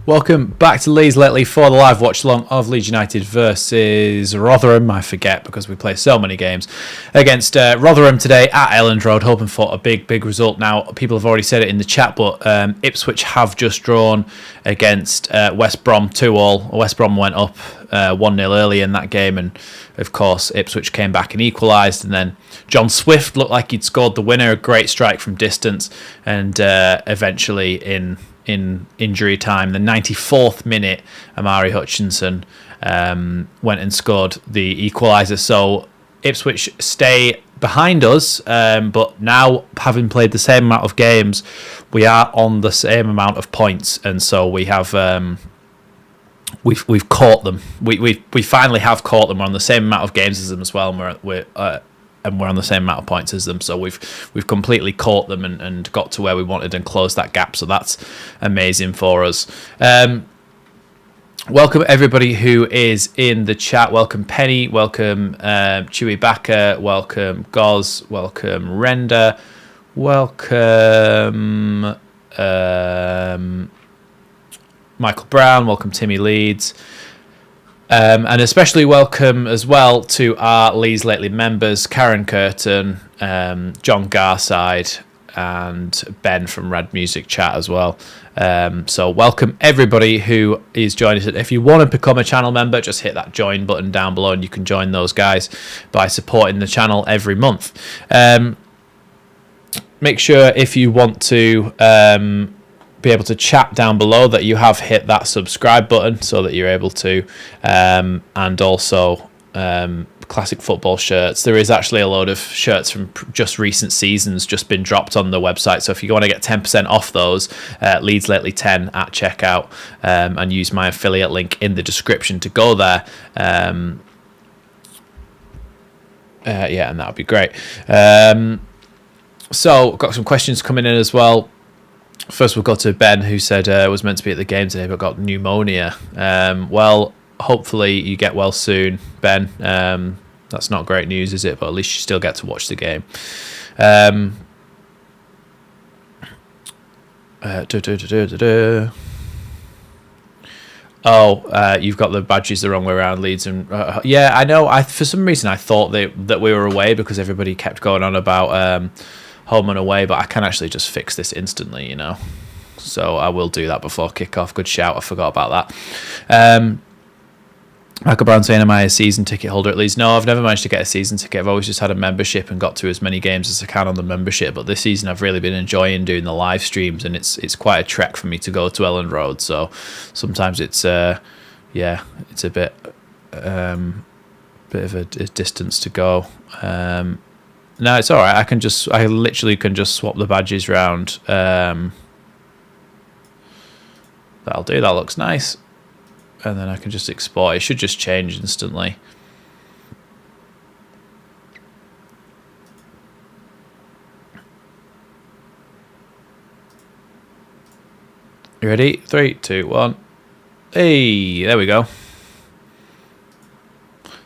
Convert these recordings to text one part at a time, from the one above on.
Welcome back to Leeds Lately for the live watch along of Leeds United versus Rotherham. I forget because we play so many games against Rotherham today at Elland Road, hoping for a big result. Now, people have already said it in the chat, but Ipswich have just drawn against West Brom 2-2. West Brom went up 1-0 early in that game, and of course Ipswich came back and equalised, and then John Swift looked like he'd scored the winner, a great strike from distance, and eventually in injury time, the 94th minute, Amari Hutchinson went and scored the equaliser. So Ipswich stay behind us, but now having played the same amount of games, we are on the same amount of points, and so we have we've caught them. We finally have caught them. We're on the same amount of games as them as well, and we're on the same amount of points as them, so we've completely caught them and got to where we wanted and closed that gap, so that's amazing for us. Welcome everybody who is in the chat. Welcome Penny, welcome Chewy Backer, welcome Goz, welcome Render, welcome Michael Brown, welcome Timmy Leeds. And especially welcome as well to our Leeds Lately members, Karen Curtin, John Garside, and Ben from Rad Music Chat as well. So welcome everybody who is joining us. If you want to become a channel member, just hit that join button down below and you can join those guys by supporting the channel every month. Make sure if you want to be able to chat down below that you have hit that subscribe button so that you're able to, and also classic football shirts. There is actually a load of shirts from just recent seasons just been dropped on the website, so if you want to get 10% off those, Leeds Lately 10 at checkout, and use my affiliate link in the description to go there. Yeah, and that would be great. So got some questions coming in as well. First, we'll go to Ben, who said was meant to be at the game today but got pneumonia. Well, hopefully you get well soon, Ben. That's not great news, is it? But at least you still get to watch the game. You've got the badges the wrong way around, Leeds. And yeah, I know. For some reason, I thought that we were away because everybody kept going on about home and away, but I can actually just fix this instantly, you know. So I will do that before kickoff. Good shout. I forgot about that. Michael Brown saying, am I a season ticket holder at Leeds? No, I've never managed to get a season ticket. I've always just had a membership and got to as many games as I can on the membership. But this season I've really been enjoying doing the live streams, and it's quite a trek for me to go to Elland Road. So sometimes it's it's a bit of a distance to go. No, it's all right. I literally can just swap the badges round. That'll do. That looks nice. And then I can just export. It should just change instantly. You ready? 3, 2, 1. Hey, there we go.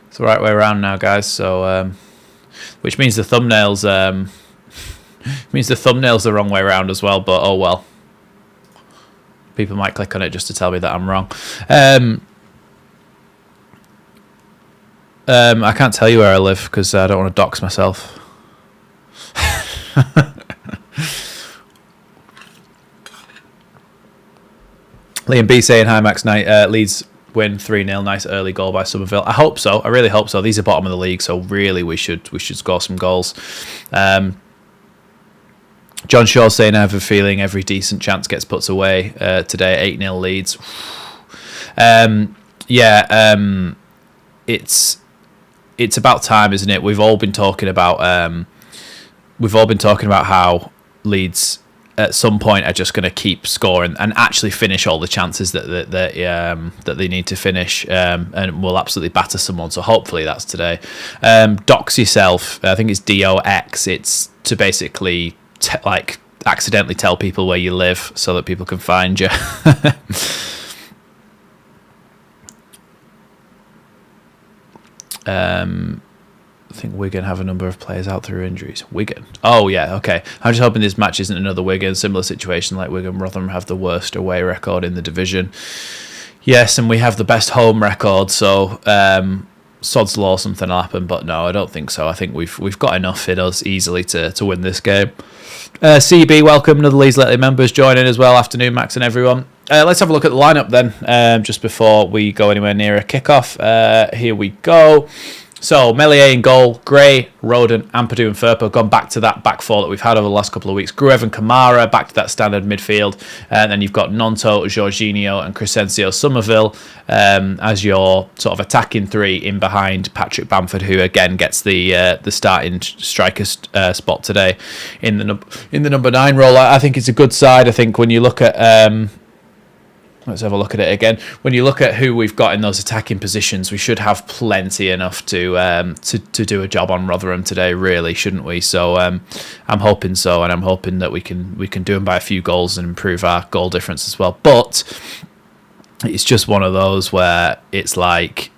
It's the right way around now, guys. So, which means the thumbnails the wrong way around as well. But oh well. People might click on it just to tell me that I'm wrong. I can't tell you where I live because I don't want to dox myself. Liam B saying, hi Max Knight, Leeds win 3-0, nice early goal by Somerville. I hope so. I really hope so. These are bottom of the league, so really we should score some goals. John Shaw saying, I have a feeling every decent chance gets put away today. 8-0 Leeds. It's about time, isn't it? We've all been talking about how Leeds at some point are just going to keep scoring and actually finish all the chances that they need to finish, and will absolutely batter someone. So hopefully that's today. Dox yourself. I think it's DOX. It's to basically accidentally tell people where you live so that people can find you. think Wigan have a number of players out through injuries. Wigan. Oh, yeah, okay. I'm just hoping this match isn't another Wigan. Similar situation like Wigan. Rotherham have the worst away record in the division. Yes, and we have the best home record, so sod's law, something will happen. But no, I don't think so. I think we've got enough in us easily to win this game. CB, welcome. Another Leeds Lately members joining as well. Afternoon, Max and everyone. Let's have a look at the lineup then, just before we go anywhere near a kickoff. Here we go. So, Melier in goal, Gray, Roden, Ampadu and Firpo gone back to that back four that we've had over the last couple of weeks. Gruev and Kamara back to that standard midfield. And then you've got Nonto, Jorginho and Crescencio Somerville as your sort of attacking three in behind Patrick Bamford, who again gets the starting striker spot today in the number 9 role. I think it's a good side. I think when you look at... let's have a look at it again. When you look at who we've got in those attacking positions, we should have plenty enough to do a job on Rotherham today, really, shouldn't we? So I'm hoping so, and I'm hoping that we can do them by a few goals and improve our goal difference as well. But it's just one of those where it's like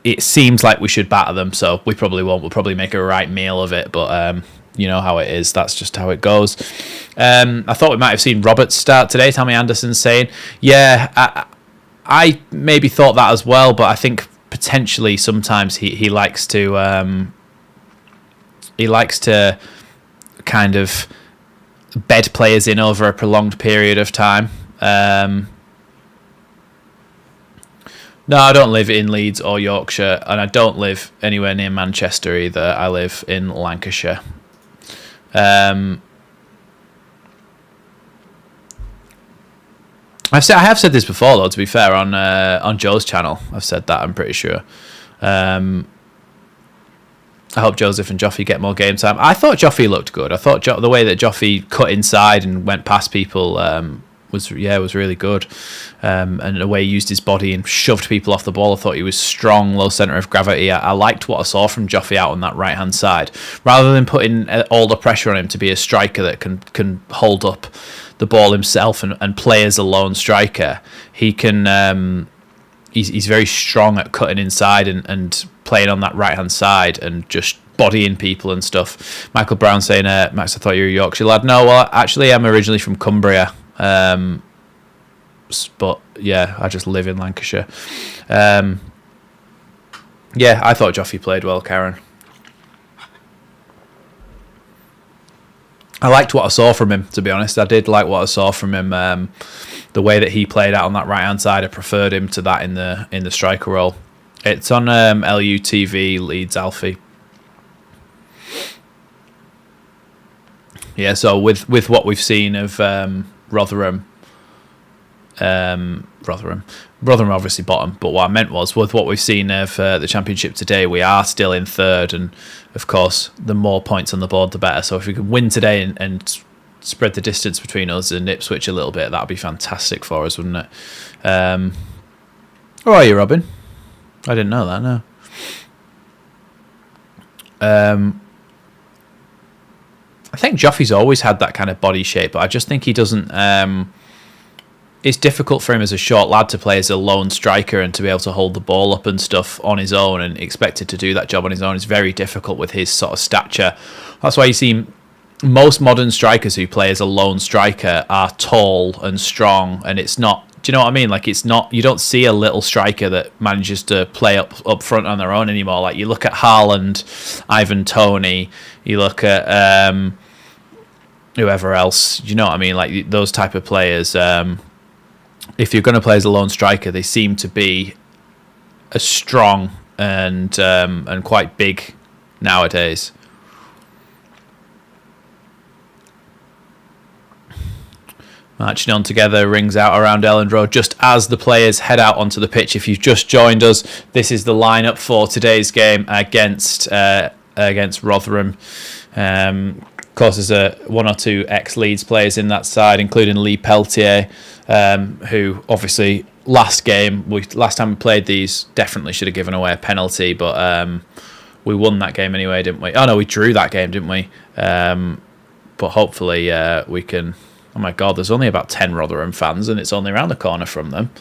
it seems like we should batter them, so we probably won't. We'll probably make a right meal of it, but you know how it is. That's just how it goes. I thought we might have seen Roberts start today. Tammy Anderson's saying, yeah, I maybe thought that as well, but I think potentially sometimes he likes to kind of bed players in over a prolonged period of time. No, I don't live in Leeds or Yorkshire, and I don't live anywhere near Manchester either. I live in Lancashire. I have said this before, though. To be fair, on Joe's channel, I've said that. I'm pretty sure. I hope Joseph and Joffy get more game time. I thought Joffy looked good. I thought the way that Joffy cut inside and went past people was really good. And the way he used his body and shoved people off the ball, I thought he was strong, low centre of gravity. I liked what I saw from Joffy out on that right hand side, rather than putting all the pressure on him to be a striker that can hold up the ball himself and play as a lone striker. He can. He's very strong at cutting inside and playing on that right hand side and just bodying people and stuff. Michael Brown saying, Max, I thought you were a Yorkshire lad. No, well, actually, I'm originally from Cumbria. But yeah, I just live in Lancashire. Yeah, I thought Joffy played well, Karen. I liked what I saw from him, to be honest. I did like what I saw from him. The way that he played out on that right hand side, I preferred him to that in the striker role. It's on LUTV, Leeds Alfie. Yeah, so with what we've seen of Rotherham obviously bottom, but what I meant was with what we've seen of the Championship today, we are still in third, and of course the more points on the board the better. So if we can win today and spread the distance between us and Ipswich a little bit, that'd be fantastic for us, wouldn't it? How are you, Robin? I didn't know that. No. I think Joffy's always had that kind of body shape, but I just think he doesn't. It's difficult for him as a short lad to play as a lone striker and to be able to hold the ball up and stuff on his own, and expected to do that job on his own is very difficult with his sort of stature. That's why you see most modern strikers who play as a lone striker are tall and strong, and it's not. Do you know what I mean? Like, it's not. You don't see a little striker that manages to play up front on their own anymore. Like, you look at Haaland, Ivan Toney, you look at whoever else. Do you know what I mean? Like, those type of players. If you're going to play as a lone striker, they seem to be as strong and quite big nowadays. Marching on together rings out around Elland Road just as the players head out onto the pitch. If you've just joined us, this is the lineup for today's game against Rotherham. Of course, there's one or two ex-Leeds players in that side, including Lee Peltier, who obviously last time we played these definitely should have given away a penalty, but we won that game anyway, didn't we? Oh no, we drew that game, didn't we? But hopefully we can. Oh my God, there's only about 10 Rotherham fans, and it's only around the corner from them.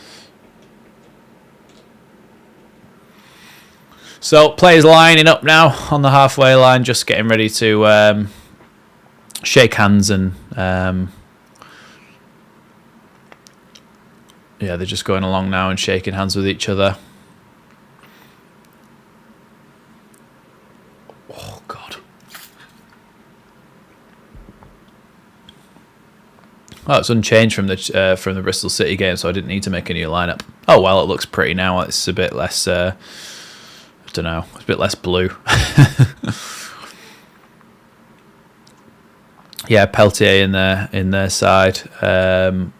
So players lining up now on the halfway line, just getting ready to shake hands and yeah, they're just going along now and shaking hands with each other. Oh God. Oh, it's unchanged from the Bristol City game, so I didn't need to make a new lineup. Oh well, it looks pretty now. It's a bit less. I don't know. It's a bit less blue. Yeah, Peltier in their side. Oh,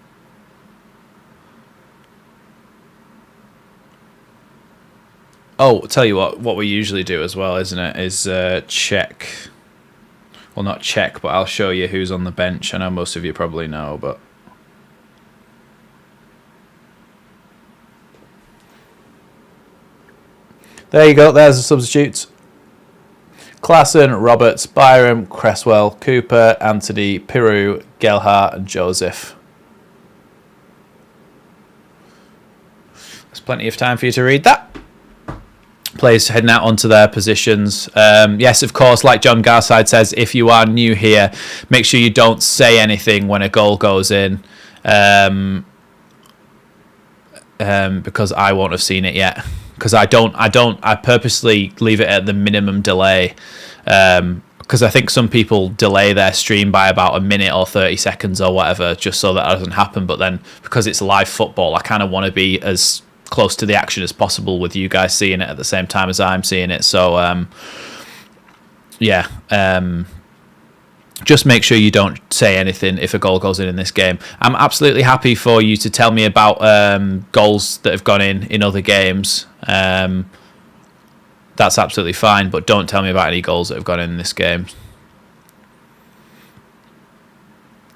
I'll tell you what we usually do as well, isn't it? Is check. Well, not check, but I'll show you who's on the bench. I know most of you probably know, but there you go. There's the substitutes. Klassen, Roberts, Byram, Cresswell, Cooper, Anthony, Piru, Gelhardt and Joseph. There's plenty of time for you to read that. Players heading out onto their positions. Yes, of course, like John Garside says, if you are new here, make sure you don't say anything when a goal goes in, because I won't have seen it yet. Because I purposely leave it at the minimum delay, because I think some people delay their stream by about a minute or 30 seconds or whatever, just so that doesn't happen. But then because it's live football, I kind of want to be as close to the action as possible with you guys seeing it at the same time as I'm seeing it. So yeah, just make sure you don't say anything if a goal goes in this game. I'm absolutely happy for you to tell me about goals that have gone in other games. That's absolutely fine, but don't tell me about any goals that have gone in this game.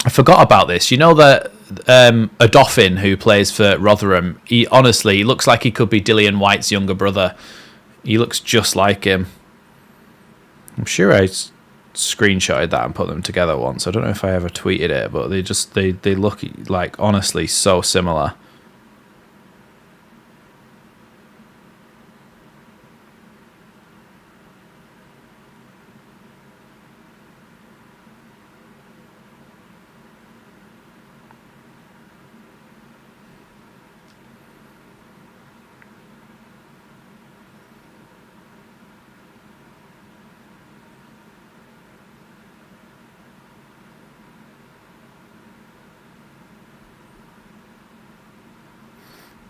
I forgot about this. You know that a Dauphin who plays for Rotherham, he honestly looks like he could be Dillian White's younger brother. He looks just like him. I'm sure I screenshotted that and put them together once. I don't know if I ever tweeted it, but they look like honestly so similar.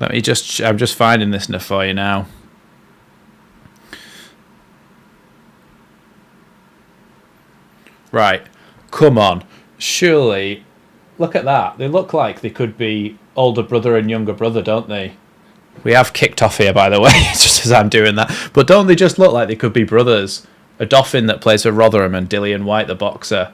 I'm just finding this for you now. Right, come on. Surely, look at that. They look like they could be older brother and younger brother, don't they? We have kicked off here, by the way, just as I'm doing that. But don't they just look like they could be brothers? A Dauphin that plays for Rotherham and Dillian White, the boxer.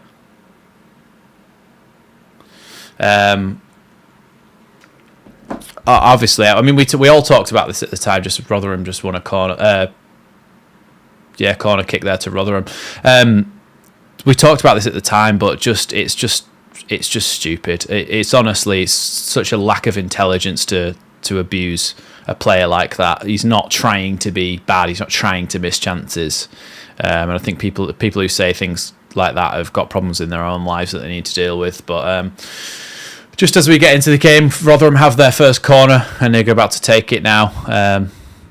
Obviously, I mean, we all talked about this at the time. Just Rotherham just won a corner, corner kick there to Rotherham. We talked about this at the time, but it's just stupid. It's honestly such a lack of intelligence to abuse a player like that. He's not trying to be bad. He's not trying to miss chances. And I think people who say things like that have got problems in their own lives that they need to deal with. But just as we get into the game, Rotherham have their first corner and they're about to take it now.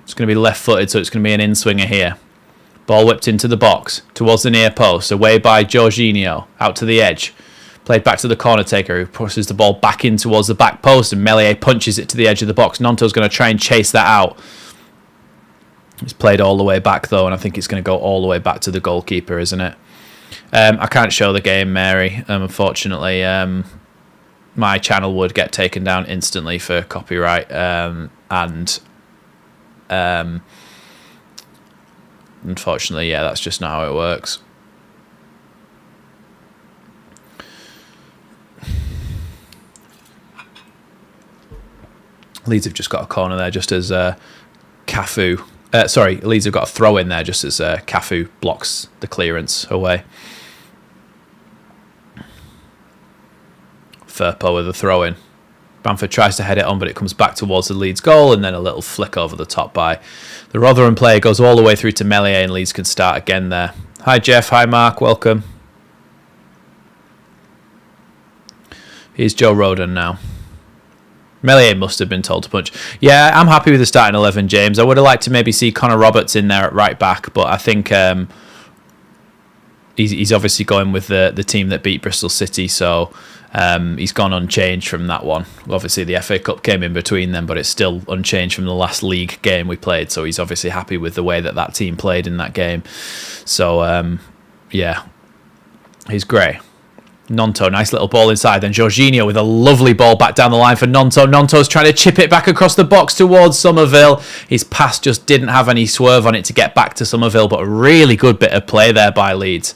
It's going to be left-footed, so it's going to be an in-swinger here. Ball whipped into the box, towards the near post, away by Jorginho, out to the edge. Played back to the corner taker, who pushes the ball back in towards the back post, and Meslier punches it to the edge of the box. Nonto's going to try and chase that out. It's played all the way back, though, and I think it's going to go all the way back to the goalkeeper, isn't it? I can't show the game, Mary, unfortunately. My channel would get taken down instantly for copyright, unfortunately, yeah, that's just not how it works. Leeds have just got a corner there just as Cafu... Leeds have got a throw in there just as Cafu blocks the clearance away. Firpo with a throw in. Bamford tries to head it on, but it comes back towards the Leeds goal, and then a little flick over the top by the Rotherham player. Goes all the way through to Meslier, and Leeds can start again there. Hi, Jeff. Hi, Mark. Welcome. Here's Joe Rodon now. Meslier must have been told to punch. Yeah, I'm happy with the starting 11, James. I would have liked to maybe see Connor Roberts in there at right back, but I think he's obviously going with the team that beat Bristol City, so he's gone unchanged from that one. Obviously, the FA Cup came in between them, but it's still unchanged from the last league game we played, so he's obviously happy with the way that team played in that game. So, yeah, he's great. Nonto, nice little ball inside. Then Jorginho with a lovely ball back down the line for Nonto. Nonto's trying to chip it back across the box towards Somerville. His pass just didn't have any swerve on it to get back to Somerville, but a really good bit of play there by Leeds.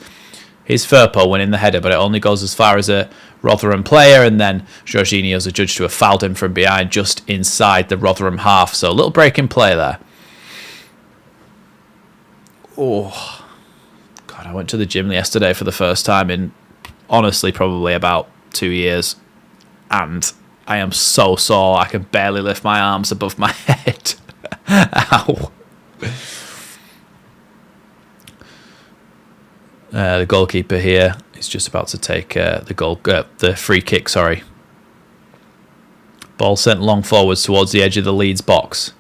Here's Firpo winning the header, but it only goes as far as a Rotherham player, and then Jorginho's adjudged to have fouled him from behind just inside the Rotherham half. So a little break in play there. Oh, God, I went to the gym yesterday for the first time in honestly probably about 2 years, and I am so sore I can barely lift my arms above my head. Ow. The goalkeeper here is just about to take the free kick. Sorry, ball sent long forwards towards the edge of the Leeds box.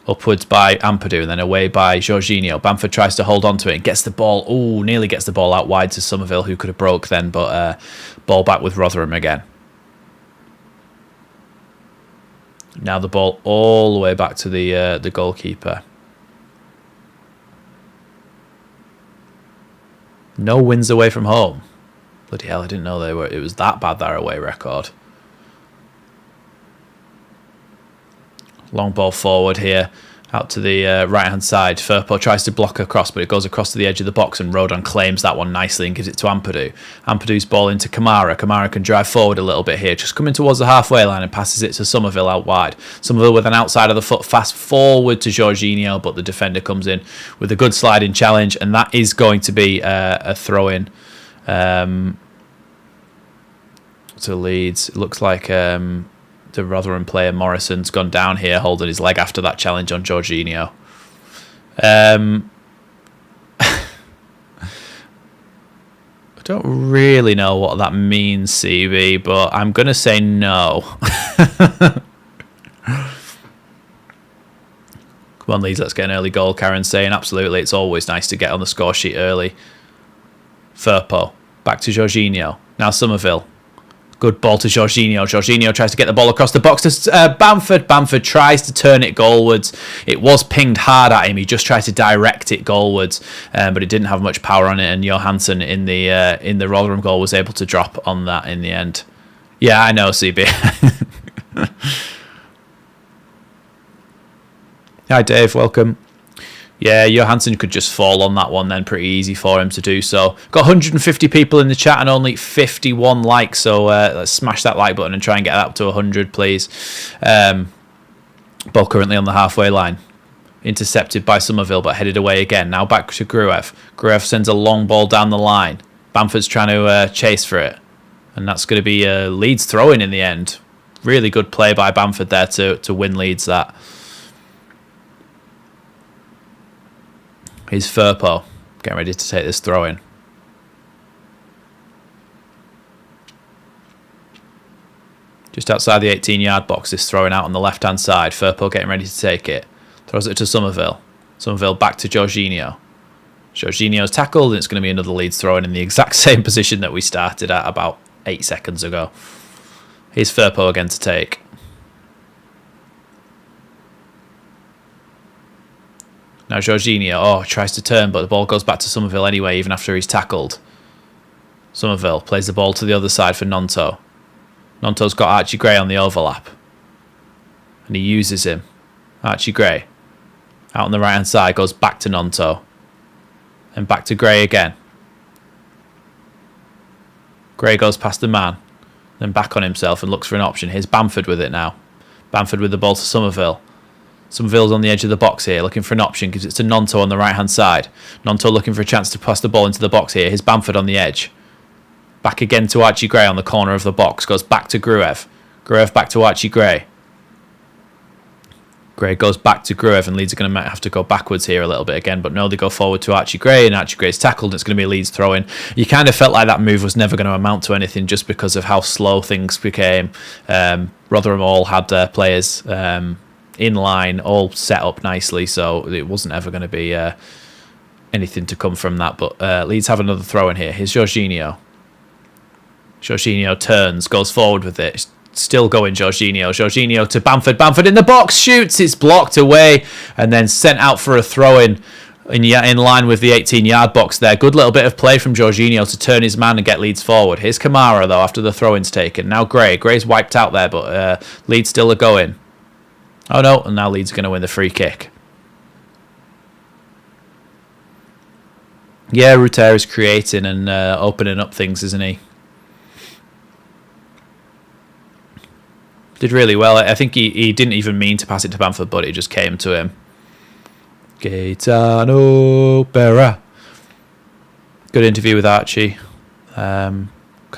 Upwards by Ampadu and then away by Jorginho. Bamford tries to hold on to it and gets the ball. Oh, nearly gets the ball out wide to Somerville, who could have broke then, but ball back with Rotherham again. Now the ball all the way back to the goalkeeper. No wins away from home. Bloody hell, I didn't know it was that bad, their away record. Long ball forward here, out to the right-hand side. Firpo tries to block across, but it goes across to the edge of the box, and Rodon claims that one nicely and gives it to Ampadu. Ampadu's ball into Kamara. Kamara can drive forward a little bit here, just coming towards the halfway line and passes it to Somerville out wide. Somerville with an outside of the foot fast forward to Jorginho, but the defender comes in with a good sliding challenge, and that is going to be a throw-in to Leeds. It looks like the Rotherham player Morrison's gone down here, holding his leg after that challenge on Jorginho. I don't really know what that means, CB, but I'm going to say no. Come on, Leeds, let's get an early goal. Karen's saying, absolutely, it's always nice to get on the score sheet early. Firpo, back to Jorginho. Now Somerville. Good ball to Jorginho. Jorginho tries to get the ball across the box to Bamford. Bamford tries to turn it goalwards. It was pinged hard at him. He just tried to direct it goalwards, but it didn't have much power on it. And Johansson in the Rotherham goal was able to drop on that in the end. Yeah, I know, CB. Hi, Dave. Welcome. Yeah, Johansson could just fall on that one then. Pretty easy for him to do so. Got 150 people in the chat and only 51 likes, so let's smash that like button and try and get that up to 100, please. Ball currently on the halfway line. Intercepted by Somerville, but headed away again. Now back to Gruev. Gruev sends a long ball down the line. Bamford's trying to chase for it. And that's going to be Leeds throw-in the end. Really good play by Bamford there to win Leeds that. Here's Firpo getting ready to take this throw in. Just outside the 18-yard box, this throwing out on the left-hand side. Firpo getting ready to take it. Throws it to Somerville. Somerville back to Jorginho. Jorginho's tackled, and it's going to be another Leeds throw in the exact same position that we started at about 8 seconds ago. Here's Firpo again to take. Now Jorginho, tries to turn, but the ball goes back to Somerville anyway, even after he's tackled. Somerville plays the ball to the other side for Nonto. Nonto's got Archie Gray on the overlap. And he uses him. Archie Gray. Out on the right-hand side, goes back to Nonto. And back to Gray again. Gray goes past the man. Then back on himself and looks for an option. Here's Bamford with it now. Bamford with the ball to Somerville. Somerville's on the edge of the box here, looking for an option, gives it to Nonto on the right-hand side. Nonto looking for a chance to pass the ball into the box here. Here's Bamford on the edge. Back again to Archie Gray on the corner of the box. Goes back to Gruev. Gruev back to Archie Gray. Gray goes back to Gruev, and Leeds are going to have to go backwards here a little bit again. But no, they go forward to Archie Gray, and Archie Gray's tackled, and it's going to be a Leeds throw-in. You kind of felt like that move was never going to amount to anything just because of how slow things became. Rotherham all had their players in line, all set up nicely, so it wasn't ever going to be anything to come from that. But Leeds have another throw-in here. Here's Jorginho. Jorginho turns, goes forward with it. Still going Jorginho. Jorginho to Bamford. Bamford in the box, shoots. It's blocked away and then sent out for a throw-in in line with the 18-yard box there. Good little bit of play from Jorginho to turn his man and get Leeds forward. Here's Kamara, though, after the throw-in's taken. Now Gray. Gray's wiped out there, but Leeds still are going. Oh, no. And now Leeds are going to win the free kick. Yeah, Ruter is creating and opening up things, isn't he? Did really well. I think he didn't even mean to pass it to Bamford, but it just came to him. Gaetano Berra. Good interview with Archie. Can't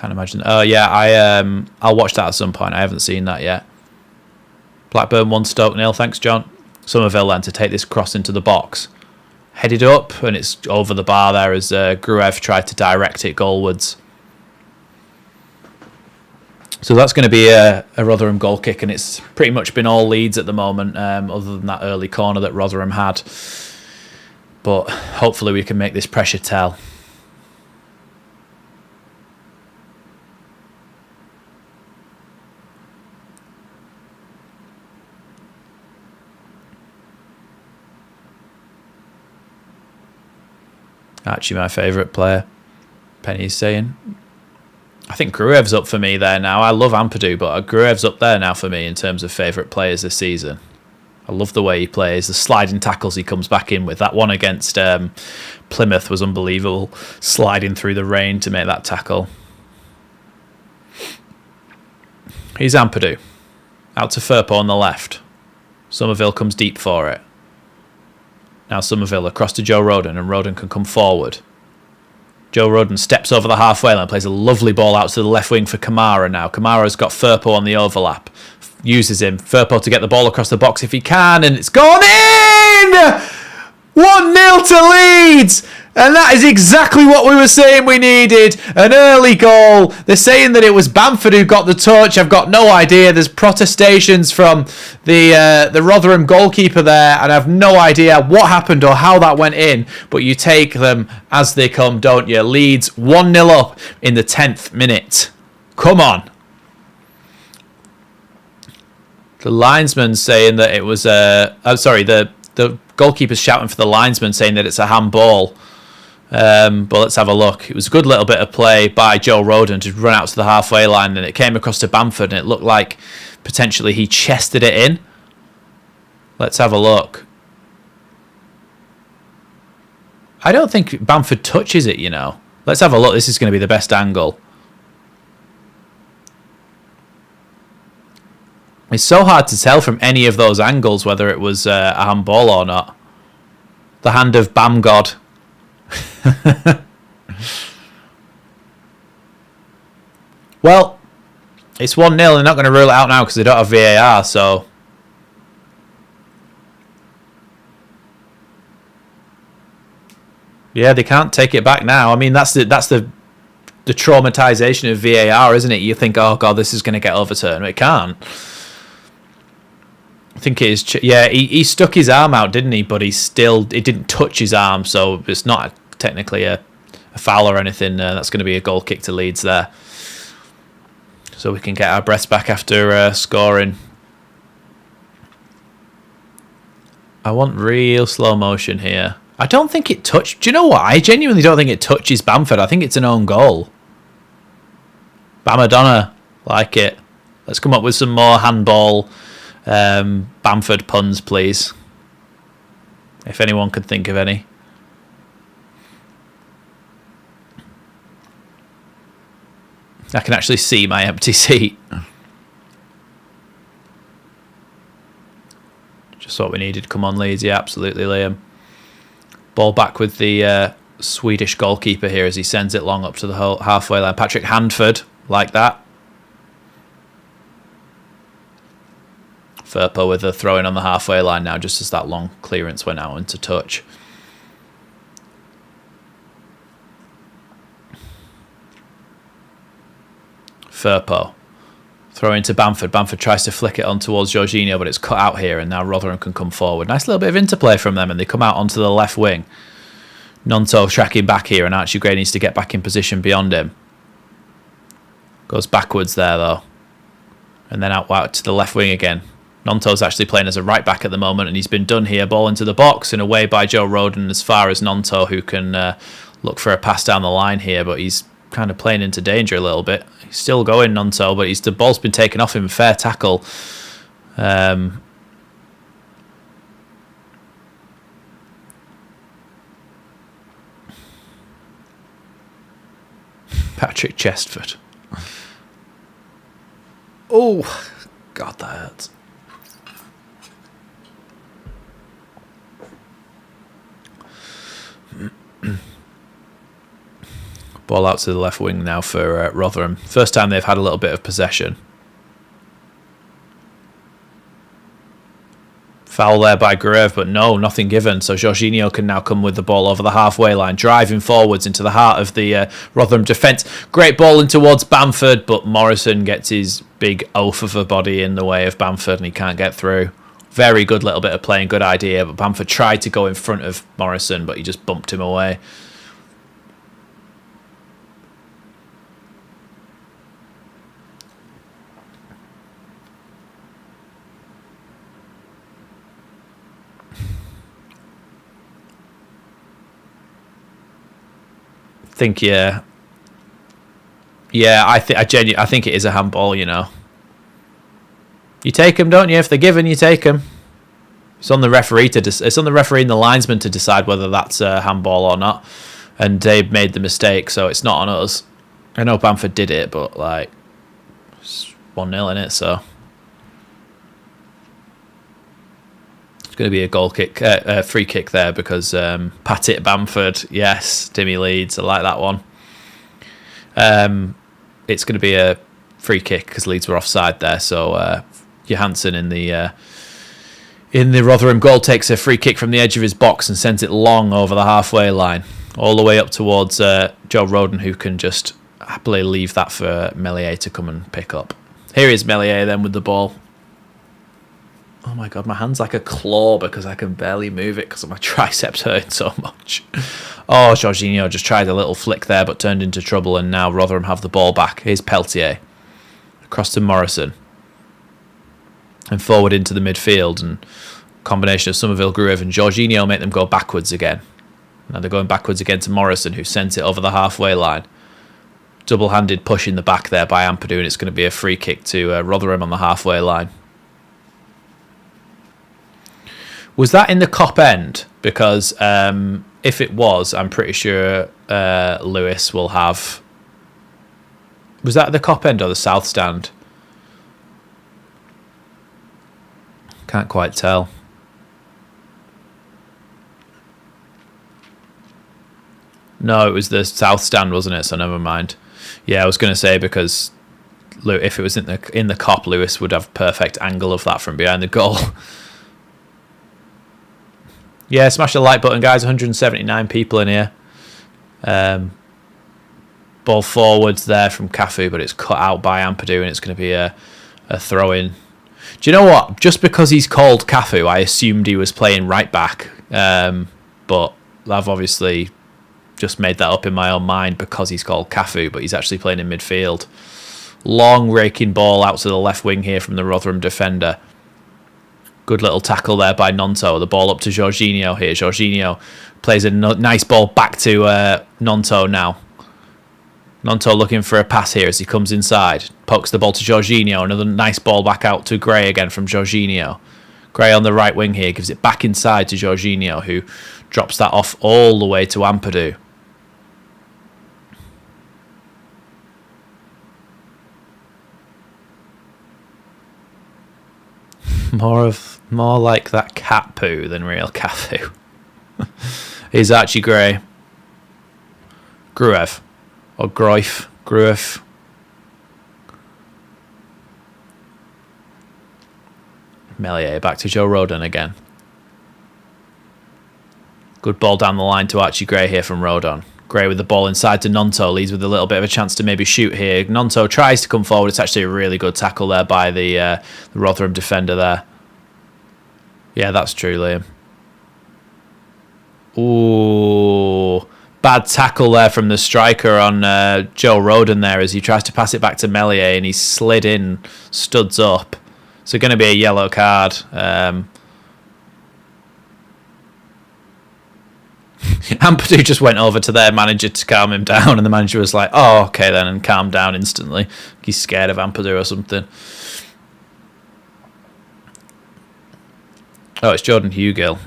imagine. Oh yeah, I'll watch that at some point. I haven't seen that yet. Blackburn 1, Stoke 0. Thanks, John. Somerville then to take this cross into the box. Headed up, and it's over the bar there as Gruev tried to direct it goalwards. So that's going to be a Rotherham goal kick, and it's pretty much been all Leeds at the moment, other than that early corner that Rotherham had. But hopefully we can make this pressure tell. Actually, my favourite player, Penny's saying. I think Gruev's up for me there now. I love Ampadu, but Gruev's up there now for me in terms of favourite players this season. I love the way he plays, the sliding tackles he comes back in with. That one against Plymouth was unbelievable, sliding through the rain to make that tackle. Here's Ampadu, out to Firpo on the left. Somerville comes deep for it. Now Somerville across to Joe Rodon, and Rodon can come forward. Joe Rodon steps over the halfway line, plays a lovely ball out to the left wing for Kamara now. Kamara's got Firpo on the overlap. Uses him. Firpo to get the ball across the box if he can, and it's gone in! 1-0 to Leeds! And that is exactly what we were saying we needed. An early goal. They're saying that it was Bamford who got the touch. I've got no idea. There's protestations from the Rotherham goalkeeper there, and I have no idea what happened or how that went in. But you take them as they come, don't you? Leeds 1-0 up in the 10th minute. Come on. The linesman saying that it was the goalkeeper's shouting for the linesman saying that it's a handball. But let's have a look. It was a good little bit of play by Joe Rodon to run out to the halfway line, and it came across to Bamford, and it looked like potentially he chested it in. Let's have a look. I don't think Bamford touches it, you know. Let's have a look. This is going to be the best angle. It's so hard to tell from any of those angles whether it was a handball or not. The hand of Bam God. Well, it's 1-0. They're not going to rule it out now because they don't have VAR, so... Yeah, they can't take it back now. I mean, that's the traumatization of VAR, isn't it? You think, oh, God, this is going to get overturned. It can't. I think it is. Yeah, he stuck his arm out, didn't he? But it didn't touch his arm, so it's not technically a foul or anything. That's going to be a goal kick to Leeds there. So we can get our breaths back after scoring. I want real slow motion here. I don't think it touched... Do you know what? I genuinely don't think it touches Bamford. I think it's an own goal. Bamadonna. Like it. Let's come up with some more handball Bamford puns, please. If anyone could think of any. I can actually see my empty seat. Just what we needed. Come on, Leeds. Yeah, absolutely, Liam. Ball back with the Swedish goalkeeper here as he sends it long up to the halfway line. Patrick Handford, like that. Firpo with a throw in on the halfway line now, just as that long clearance went out into touch. Firpo. Throw into Bamford. Bamford tries to flick it on towards Jorginho, but it's cut out here, and now Rotherham can come forward. Nice little bit of interplay from them, and they come out onto the left wing. Nonto tracking back here, and Archie Gray needs to get back in position beyond him. Goes backwards there, though. And then out to the left wing again. Nonto's actually playing as a right back at the moment, and he's been done here. Ball into the box and away by Joe Rodon as far as Nonto, who can look for a pass down the line here, but he's kind of playing into danger a little bit. He's still going, Nonto, but the ball's been taken off him. Fair tackle. Patrick Chestford. Oh, God, that hurts. Ball out to the left wing now for Rotherham. First time they've had a little bit of possession. Foul there by Gruev, but no, nothing given. So Jorginho can now come with the ball over the halfway line, driving forwards into the heart of the Rotherham defence. Great ball in towards Bamford, but Morrison gets his big oaf of a body in the way of Bamford, and he can't get through. Very good little bit of playing, good idea, but Bamford tried to go in front of Morrison, but he just bumped him away. I think it is a handball. You know, you take them, don't you? If they're given, you take them. It's on the referee it's on the referee and the linesman to decide whether that's a handball or not. And they made the mistake, so it's not on us. I know Bamford did it, but like it's 1-0 in it, so it's going to be a goal kick, a free kick there because pat it Bamford. Yes, Timmy Leeds. I like that one. It's going to be a free kick because Leeds were offside there. So Johansson in the Rotherham goal takes a free kick from the edge of his box and sends it long over the halfway line, all the way up towards Joe Rodon, who can just happily leave that for Meslier to come and pick up. Here is Meslier then with the ball. Oh my God, my hand's like a claw because I can barely move it because my triceps hurt so much. Oh, Jorginho just tried a little flick there but turned into trouble, and now Rotherham have the ball back. Here's Peltier. Across to Morrison. And forward into the midfield, and combination of Somerville, Gruev and Jorginho make them go backwards again. Now they're going backwards again to Morrison, who sends it over the halfway line. Double-handed push in the back there by Ampadu, and it's going to be a free kick to Rotherham on the halfway line. Was that in the Kop end? Because if it was, I'm pretty sure Lewis will have... Was that at the Kop end or the south stand? Can't quite tell. No, it was the south stand, wasn't it? So never mind. Yeah, I was going to say because if it was in the Kop, Lewis would have perfect angle of that from behind the goal. Yeah, smash the like button, guys. 179 people in here. Ball forwards there from Cafu, but it's cut out by Ampadu, and it's going to be a throw-in. Do you know what? Just because he's called Cafu, I assumed he was playing right back. But I've obviously just made that up in my own mind because he's called Cafu, but he's actually playing in midfield. Long raking ball out to the left wing here from the Rotherham defender. Good little tackle there by Nonto. The ball up to Jorginho here. Jorginho plays a nice ball back to Nonto now. Nonto looking for a pass here as he comes inside. Pokes the ball to Jorginho. Another nice ball back out to Gray again from Jorginho. Gray on the right wing here. Gives it back inside to Jorginho, who drops that off all the way to Ampadu. More like that cat poo than real Cafu. Here's Archie Gray. Gruev. Or Groif. Gruev. Melier back to Joe Rodon again. Good ball down the line to Archie Gray here from Rodon. Gray with the ball inside to Nonto. Leeds with a little bit of a chance to maybe shoot here. Nonto tries to come forward. It's actually a really good tackle there by the Rotherham defender there. Yeah, that's true, Liam. Ooh, bad tackle there from the striker on Joe Rodon there as he tries to pass it back to Melier and he slid in, studs up. So going to be a yellow card. Ampadu just went over to their manager to calm him down, and the manager was like, oh, okay then, and calmed down instantly. He's scared of Ampadu or something. Oh, it's Jordan Hugill.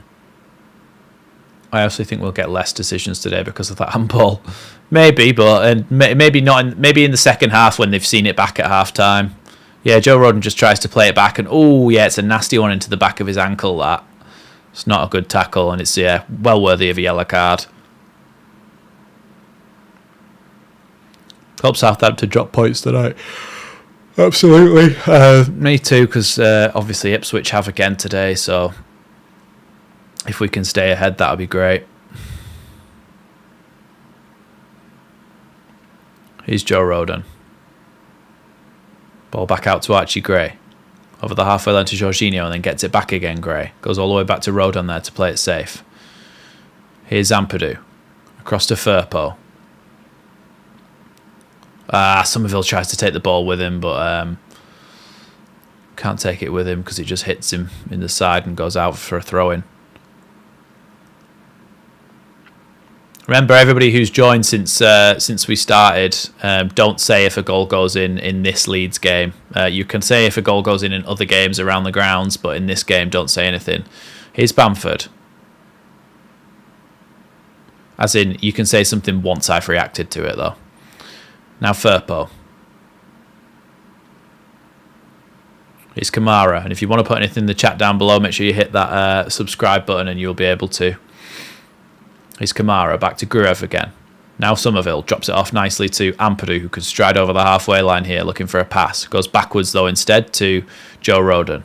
I also think we'll get less decisions today because of that handball. Maybe, but maybe not. Maybe in the second half when they've seen it back at half time. Yeah, Joe Rodon just tries to play it back, and oh yeah, it's a nasty one into the back of his ankle. That it's not a good tackle, and it's well worthy of a yellow card. Hope Southampton drop points tonight. Absolutely. Me too, because obviously Ipswich have again today, so if we can stay ahead, that would be great. Here's Joe Rodon. Ball back out to Archie Gray. Over the halfway line to Jorginho and then gets it back again, Gray. Goes all the way back to Rodon there to play it safe. Here's Ampadu. Across to Firpo. Somerville tries to take the ball with him, but can't take it with him because it just hits him in the side and goes out for a throw-in. Remember, everybody who's joined since we started, don't say if a goal goes in this Leeds game. You can say if a goal goes in other games around the grounds, but in this game, don't say anything. Here's Bamford. As in, you can say something once I've reacted to it, though. Now Firpo. Here's Kamara. And if you want to put anything in the chat down below, make sure you hit that subscribe button and you'll be able to. Here's Kamara, back to Gruev again. Now Somerville drops it off nicely to Ampadu, who can stride over the halfway line here, looking for a pass. Goes backwards, though, instead to Joe Rodon.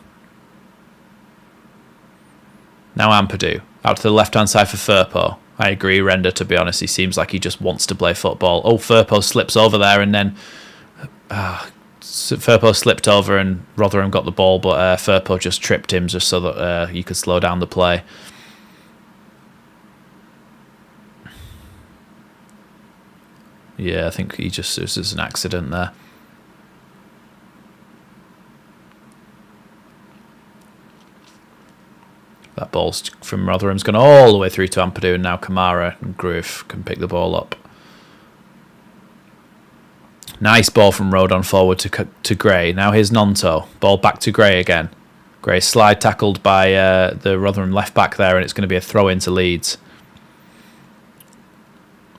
Now Ampadu, out to the left-hand side for Firpo. I agree, Render, to be honest. He seems like he just wants to play football. Oh, Firpo slips over there, and then Firpo slipped over and Rotherham got the ball, but Firpo just tripped him just so that he could slow down the play. Yeah, I think it was an accident there. That ball from Rotherham's gone all the way through to Ampadu, and now Kamara and Gruev can pick the ball up. Nice ball from Rodon forward to Gray. Now here's Nonto. Ball back to Gray again. Gray slide tackled by the Rotherham left back there, and it's going to be a throw into Leeds.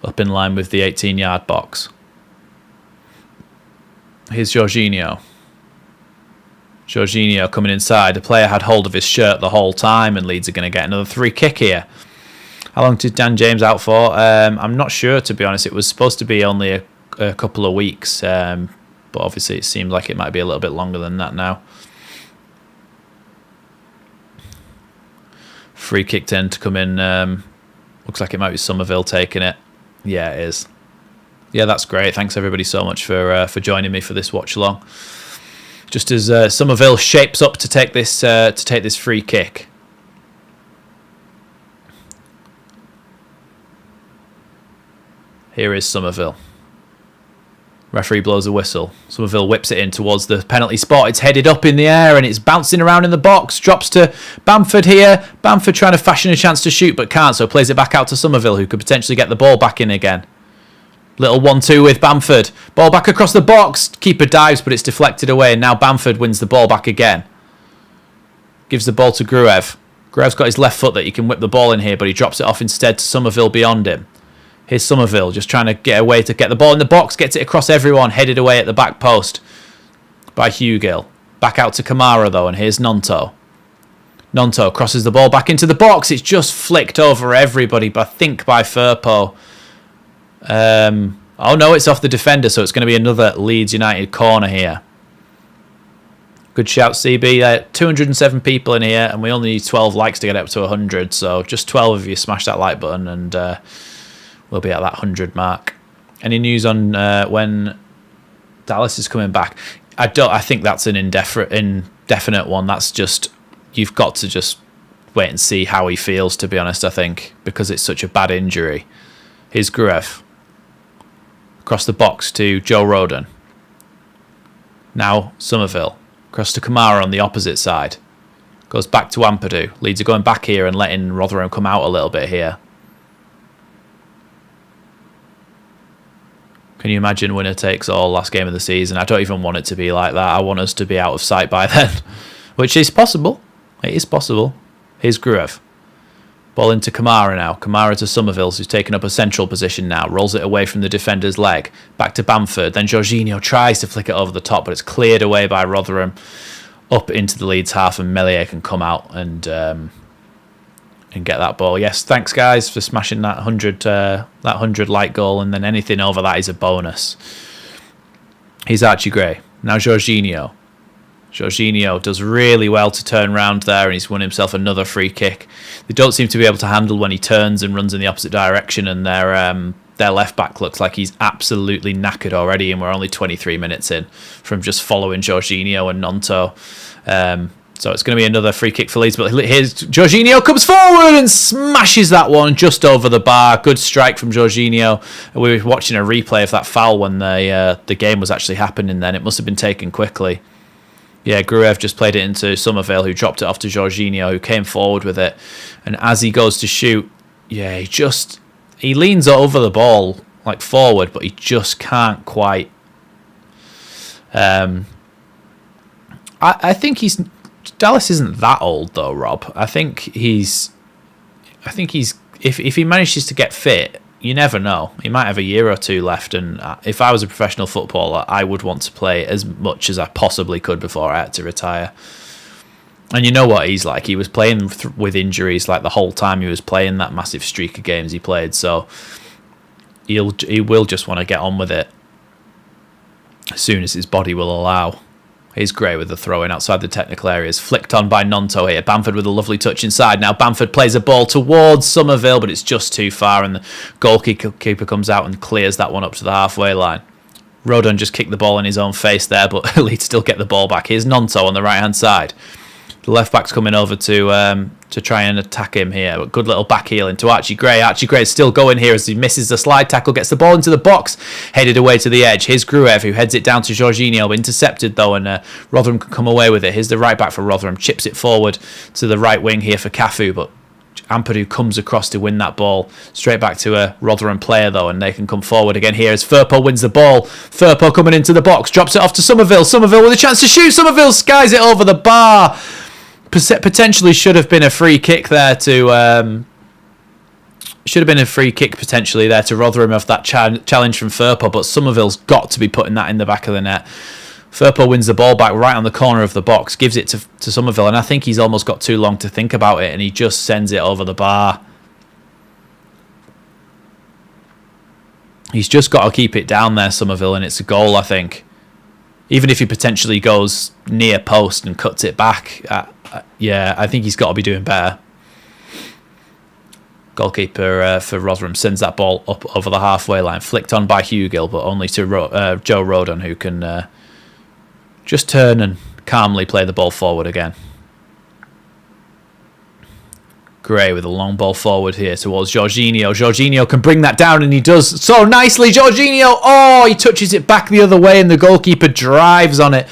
Up in line with the 18-yard box. Here's Jorginho. Jorginho coming inside. The player had hold of his shirt the whole time, and Leeds are going to get another free kick here. How long did Dan James out for? I'm not sure, to be honest. It was supposed to be only a couple of weeks, but obviously it seems like it might be a little bit longer than that now. Free kick then to come in. Looks like it might be Somerville taking it. Yeah, it is. Yeah, that's great. Thanks everybody so much for joining me for this watch along. Just as Somerville shapes up to take this free kick. Here is Somerville. Referee blows a whistle. Somerville whips it in towards the penalty spot. It's headed up in the air and it's bouncing around in the box. Drops to Bamford here. Bamford trying to fashion a chance to shoot but can't, so plays it back out to Somerville, who could potentially get the ball back in again. Little 1-2 with Bamford. Ball back across the box. Keeper dives, but it's deflected away, and now Bamford wins the ball back again. Gives the ball to Gruev. Gruev's got his left foot that he can whip the ball in here, but he drops it off instead to Somerville beyond him. Here's Somerville just trying to get away to get the ball in the box. Gets it across everyone. Headed away at the back post by Hugill. Back out to Kamara, though, and here's Nonto. Nonto crosses the ball back into the box. It's just flicked over everybody, but I think by Firpo. Oh no, it's off the defender, so it's going to be another Leeds United corner here. Good shout, CB. 207 people in here, and we only need 12 likes to get up to 100. So just 12 of you smash that like button, and we'll be at that 100 mark. Any news on when Dallas is coming back? I think that's an indefinite one. That's just, you've got to just wait and see how he feels, to be honest, I think, because it's such a bad injury. Here's Gruev. Across the box to Joe Rodon. Now Somerville. Across to Kamara on the opposite side. Goes back to Ampadu. Leeds are going back here and letting Rotherham come out a little bit here. Can you imagine winner takes all last game of the season? I don't even want it to be like that. I want us to be out of sight by then. Which is possible. It is possible. Here's Gruev. Ball into Kamara now. Kamara to Somerville, who's taken up a central position now. Rolls it away from the defender's leg. Back to Bamford. Then Jorginho tries to flick it over the top, but it's cleared away by Rotherham. Up into the Leeds half, and Meslier can come out and get that ball. Yes, thanks guys for smashing that 100 like goal, and then anything over that is a bonus. Here's Archie Gray. Now Jorginho. Jorginho does really well to turn round there, and he's won himself another free kick. They don't seem to be able to handle when he turns and runs in the opposite direction, and their left back looks like he's absolutely knackered already, and we're only 23 minutes in from just following Jorginho and Nonto. So it's going to be another free kick for Leeds, but here's Jorginho, comes forward and smashes that one just over the bar. Good strike from Jorginho. We were watching a replay of that foul when the game was actually happening then. It must have been taken quickly. Yeah, Gruev just played it into Somerville, who dropped it off to Jorginho, who came forward with it. And as he goes to shoot, yeah, he leans over the ball, like forward, but he just can't quite. I think Dallas isn't that old though, Rob. I think he's if he manages to get fit, you never know. He might have a year or two left, and if I was a professional footballer, I would want to play as much as I possibly could before I had to retire. And you know what he's like. He was playing with injuries like the whole time he was playing that massive streak of games he played. So he will just want to get on with it as soon as his body will allow. Here's Gray with the throw in outside the technical areas. Flicked on by Nonto here. Bamford with a lovely touch inside. Now Bamford plays a ball towards Somerville, but it's just too far, and the goalkeeper comes out and clears that one up to the halfway line. Rodon just kicked the ball in his own face there, but Leeds still get the ball back. Here's Nonto on the right-hand side. The left-back's coming over to try and attack him here. But good little back heel into Archie Gray. Archie Gray is still going here as he misses the slide tackle, gets the ball into the box, headed away to the edge. Here's Gruev, who heads it down to Jorginho. Intercepted, though, and Rotherham can come away with it. Here's the right-back for Rotherham. Chips it forward to the right wing here for Cafu, but Ampadu comes across to win that ball. Straight back to a Rotherham player, though, and they can come forward again here as Firpo wins the ball. Firpo coming into the box, drops it off to Somerville. Somerville with a chance to shoot. Somerville skies it over the bar. Potentially should have been a free kick there to Rotherham of that challenge from Firpo, but Somerville's got to be putting that in the back of the net. Firpo wins the ball back right on the corner of the box, gives it to Somerville, and I think he's almost got too long to think about it, and he just sends it over the bar. He's just got to keep it down there, Somerville, and it's a goal, I think. Even if he potentially goes near post and cuts it back, yeah, I think he's got to be doing better. Goalkeeper for Rotherham sends that ball up over the halfway line. Flicked on by Hugill, but only to Joe Rodon, who can just turn and calmly play the ball forward again. Gray with a long ball forward here towards Jorginho. Jorginho can bring that down, and he does so nicely. Jorginho, oh, he touches it back the other way, and the goalkeeper dives on it.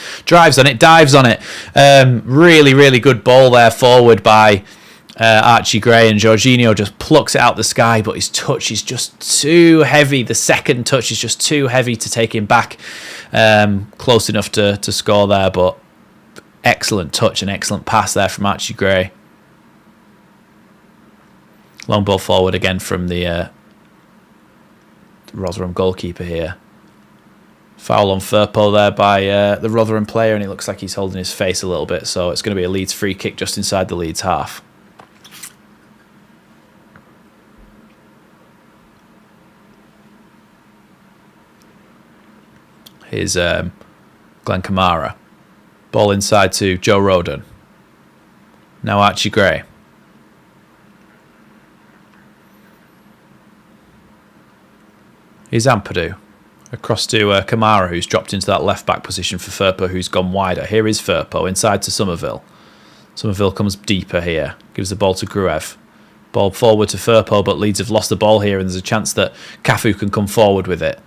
Really, really good ball there forward by Archie Gray, and Jorginho just plucks it out the sky, but his touch is just too heavy. The second touch is just too heavy to take him back close enough to score there, but excellent touch and excellent pass there from Archie Gray. Long ball forward again from the Rotherham goalkeeper here. Foul on Firpo there by the Rotherham player, and it looks like he's holding his face a little bit, so it's going to be a Leeds free kick just inside the Leeds half. Here's Glenn Kamara. Ball inside to Joe Roden. Now Archie Gray. Here's Ampadu. Across to Kamara, who's dropped into that left-back position for Firpo, who's gone wider. Here is Firpo, inside to Somerville. Somerville comes deeper here. Gives the ball to Gruev. Ball forward to Firpo, but Leeds have lost the ball here, and there's a chance that Cafu can come forward with it.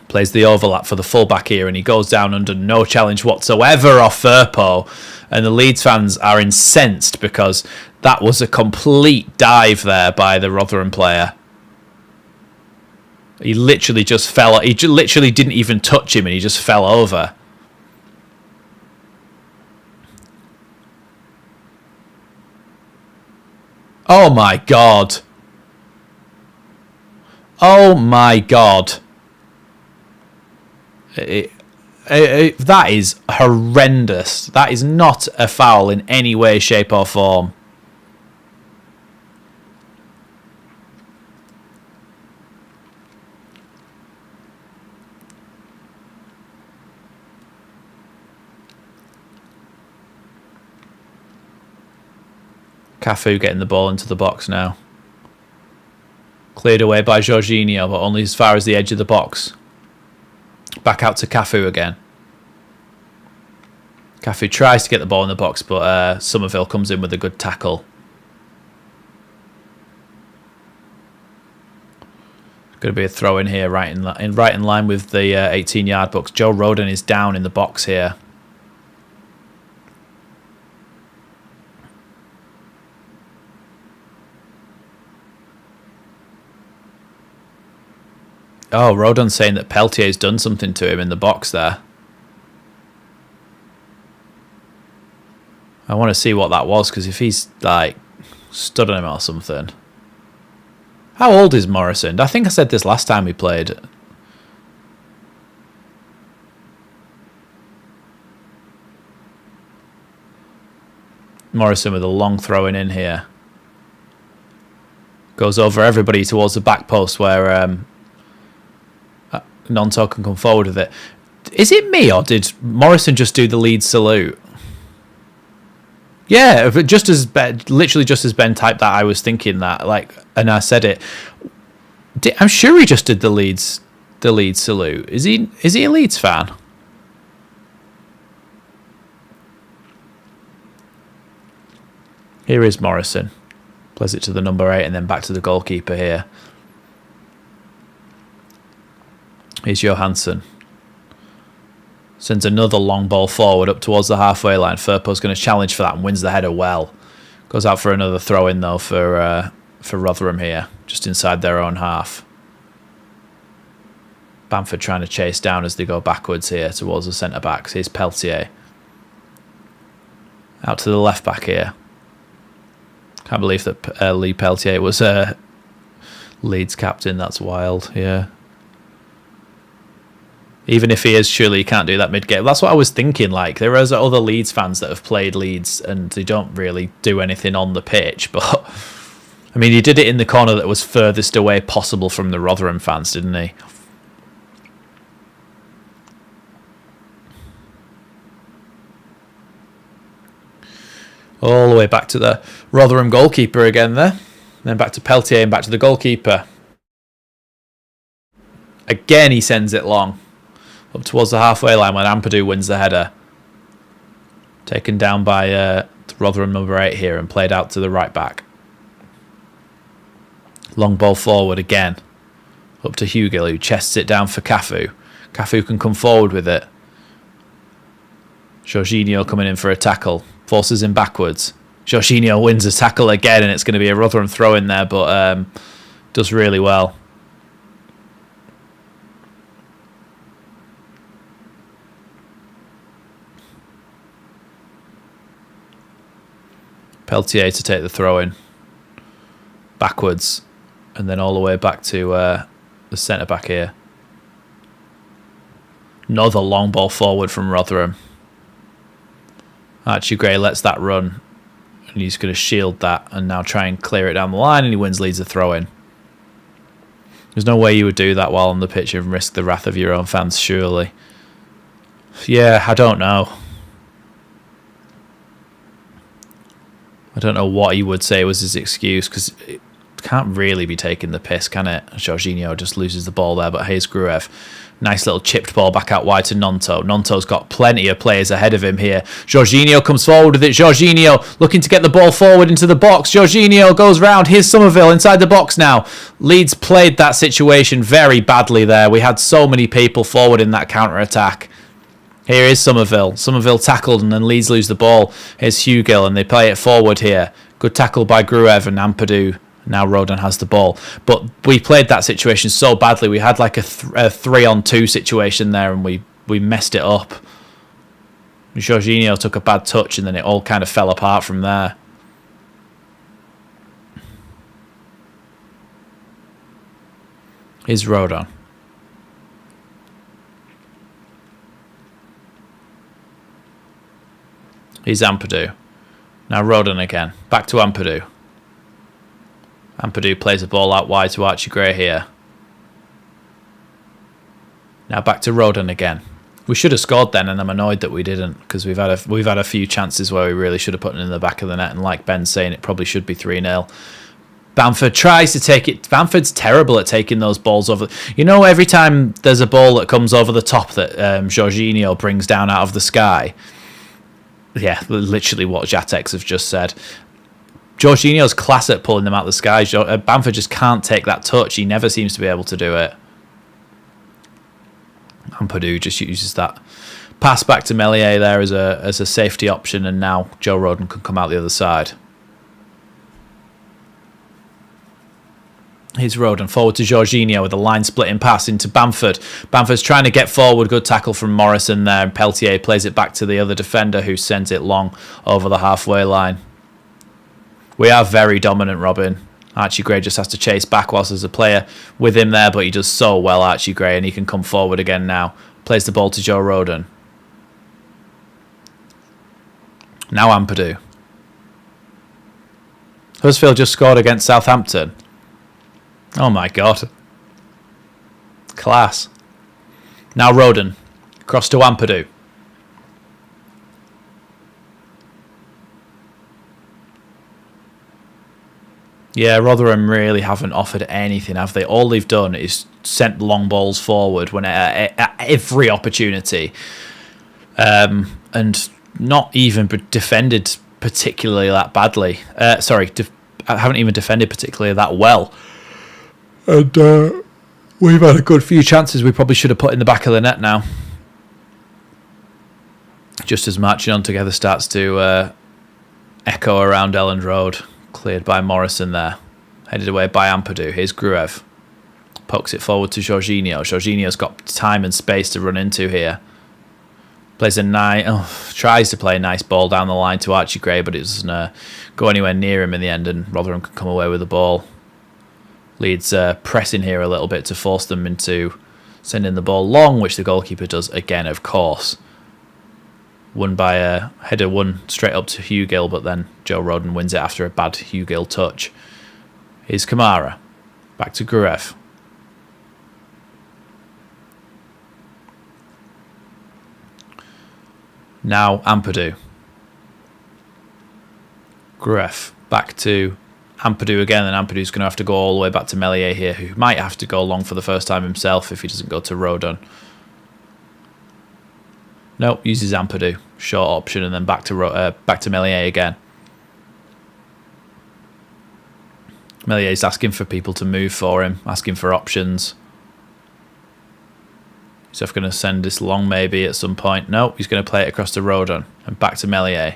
Plays the overlap for the fullback here, and he goes down under no challenge whatsoever off Firpo. And the Leeds fans are incensed because that was a complete dive there by the Rotherham player. He literally just fell. He literally didn't even touch him, and he just fell over. Oh my God. Oh my God. That is horrendous. That is not a foul in any way, shape or form. Cafu getting the ball into the box now. Cleared away by Jorginho, but only as far as the edge of the box. Back out to Cafu again. Cafu tries to get the ball in the box, but Somerville comes in with a good tackle. Going to be a throw in here, right in line with the 18-yard box. Joe Roden is down in the box here. Oh, Rodon's saying that Peltier's done something to him in the box there. I want to see what that was, because if he's, like, stood on him or something. How old is Morrison? I think I said this last time we played. Morrison with a long throwing in here. Goes over everybody towards the back post where... Nonto can come forward with it. Is it me, or did Morrison just do the Leeds salute? Yeah, just as literally just as Ben typed that, I was thinking that, like, and I said it. I'm sure he just did the Leeds salute. Is he a Leeds fan? Here is Morrison. Plays it to the number 8 and then back to the goalkeeper here. Here's Johansson. Sends another long ball forward up towards the halfway line. Firpo's going to challenge for that and wins the header well. Goes out for another throw in though for Rotherham here, just inside their own half. Bamford trying to chase down as they go backwards here towards the centre backs. Here's Peltier. Out to the left back here. Can't believe that Lee Peltier was Leeds captain. That's wild. Yeah. Even if he is, surely he can't do that mid-game. That's what I was thinking. Like, there are other Leeds fans that have played Leeds and they don't really do anything on the pitch. But, I mean, he did it in the corner that was furthest away possible from the Rotherham fans, didn't he? All the way back to the Rotherham goalkeeper again there. Then back to Peltier and back to the goalkeeper. Again, he sends it long. Up towards the halfway line when Ampadu wins the header. Taken down by Rotherham number 8 here and played out to the right back. Long ball forward again. Up to Hugill, who chests it down for Cafu. Cafu can come forward with it. Jorginho coming in for a tackle. Forces him backwards. Jorginho wins a tackle again, and it's going to be a Rotherham throw in there, but does really well. Peltier to take the throw in. Backwards. And then all the way back to the centre back here. Another long ball forward from Rotherham. Archie Gray lets that run. And he's going to shield that and now try and clear it down the line, and he wins, leads the throw in. There's no way you would do that while on the pitch and risk the wrath of your own fans, surely. Yeah, I don't know. I don't know what he would say was his excuse, because it can't really be taking the piss, can it? Jorginho just loses the ball there, but here's Gruev. Nice little chipped ball back out wide to Nonto. Nonto's got plenty of players ahead of him here. Jorginho comes forward with it. Jorginho looking to get the ball forward into the box. Jorginho goes round. Here's Somerville inside the box now. Leeds played that situation very badly there. We had so many people forward in that counter-attack. Here is Somerville. Somerville tackled and then Leeds lose the ball. Here's Hugill and they play it forward here. Good tackle by Gruev and Ampadu. Now Rodon has the ball. But we played that situation so badly. We had like a 3-on-2 situation there and we messed it up. Jorginho took a bad touch and then it all kind of fell apart from there. Here's Rodon. Here's Ampadu. Now Rodon again. Back to Ampadu. Ampadu plays the ball out wide to Archie Gray here. Now back to Rodon again. We should have scored then, and I'm annoyed that we didn't, because we've had a few chances where we really should have put it in the back of the net, and like Ben's saying, it probably should be 3-0. Bamford tries to take it. Bamford's terrible at taking those balls over. You know, every time there's a ball that comes over the top that Jorginho brings down out of the sky. Yeah, literally what Jatex have just said. Jorginho's class at pulling them out of the sky. Bamford just can't take that touch. He never seems to be able to do it. Ampadu just uses that pass back to Meslier there as a safety option, and now Joe Rodon can come out the other side. Here's Rodon forward to Jorginho with a line-splitting pass into Bamford. Bamford's trying to get forward. Good tackle from Morrison there. And Peltier plays it back to the other defender who sent it long over the halfway line. We are very dominant, Robin. Archie Gray just has to chase back whilst there's a player with him there, but he does so well, Archie Gray, and he can come forward again now. Plays the ball to Joe Rodon. Now Ampadu. Huddersfield just scored against Southampton. Oh my God. Class. Now Rodon. Cross to Ampadu. Yeah, Rotherham really haven't offered anything, have they? All they've done is sent long balls forward when at every opportunity, and not even defended particularly that badly. Haven't even defended particularly that well. And we've had a good few chances we probably should have put in the back of the net now. Just as Marching On Together starts to echo around Elland Road. Cleared by Morrison there. Headed away by Ampadu. Here's Gruev. Pokes it forward to Jorginho. Jorginho's got time and space to run into here. Plays tries to play a nice ball down the line to Archie Gray, but it doesn't go anywhere near him in the end, and Rotherham can come away with the ball. Leeds pressing here a little bit to force them into sending the ball long, which the goalkeeper does again, of course. Won by a header, straight up to Hugill, but then Joe Rodon wins it after a bad Hugill touch. Here's Kamara. Back to Gruev. Now Ampadu. Gruev. Back to Ampadu again, and Ampadu's going to have to go all the way back to Meslier here, who might have to go long for the first time himself if he doesn't go to Rodon. No, uses Ampadu. Short option and then back to Meslier again. Mellier's asking for people to move for him, asking for options. He's going to send this long maybe at some point. No, he's going to play it across to Rodon and back to Meslier.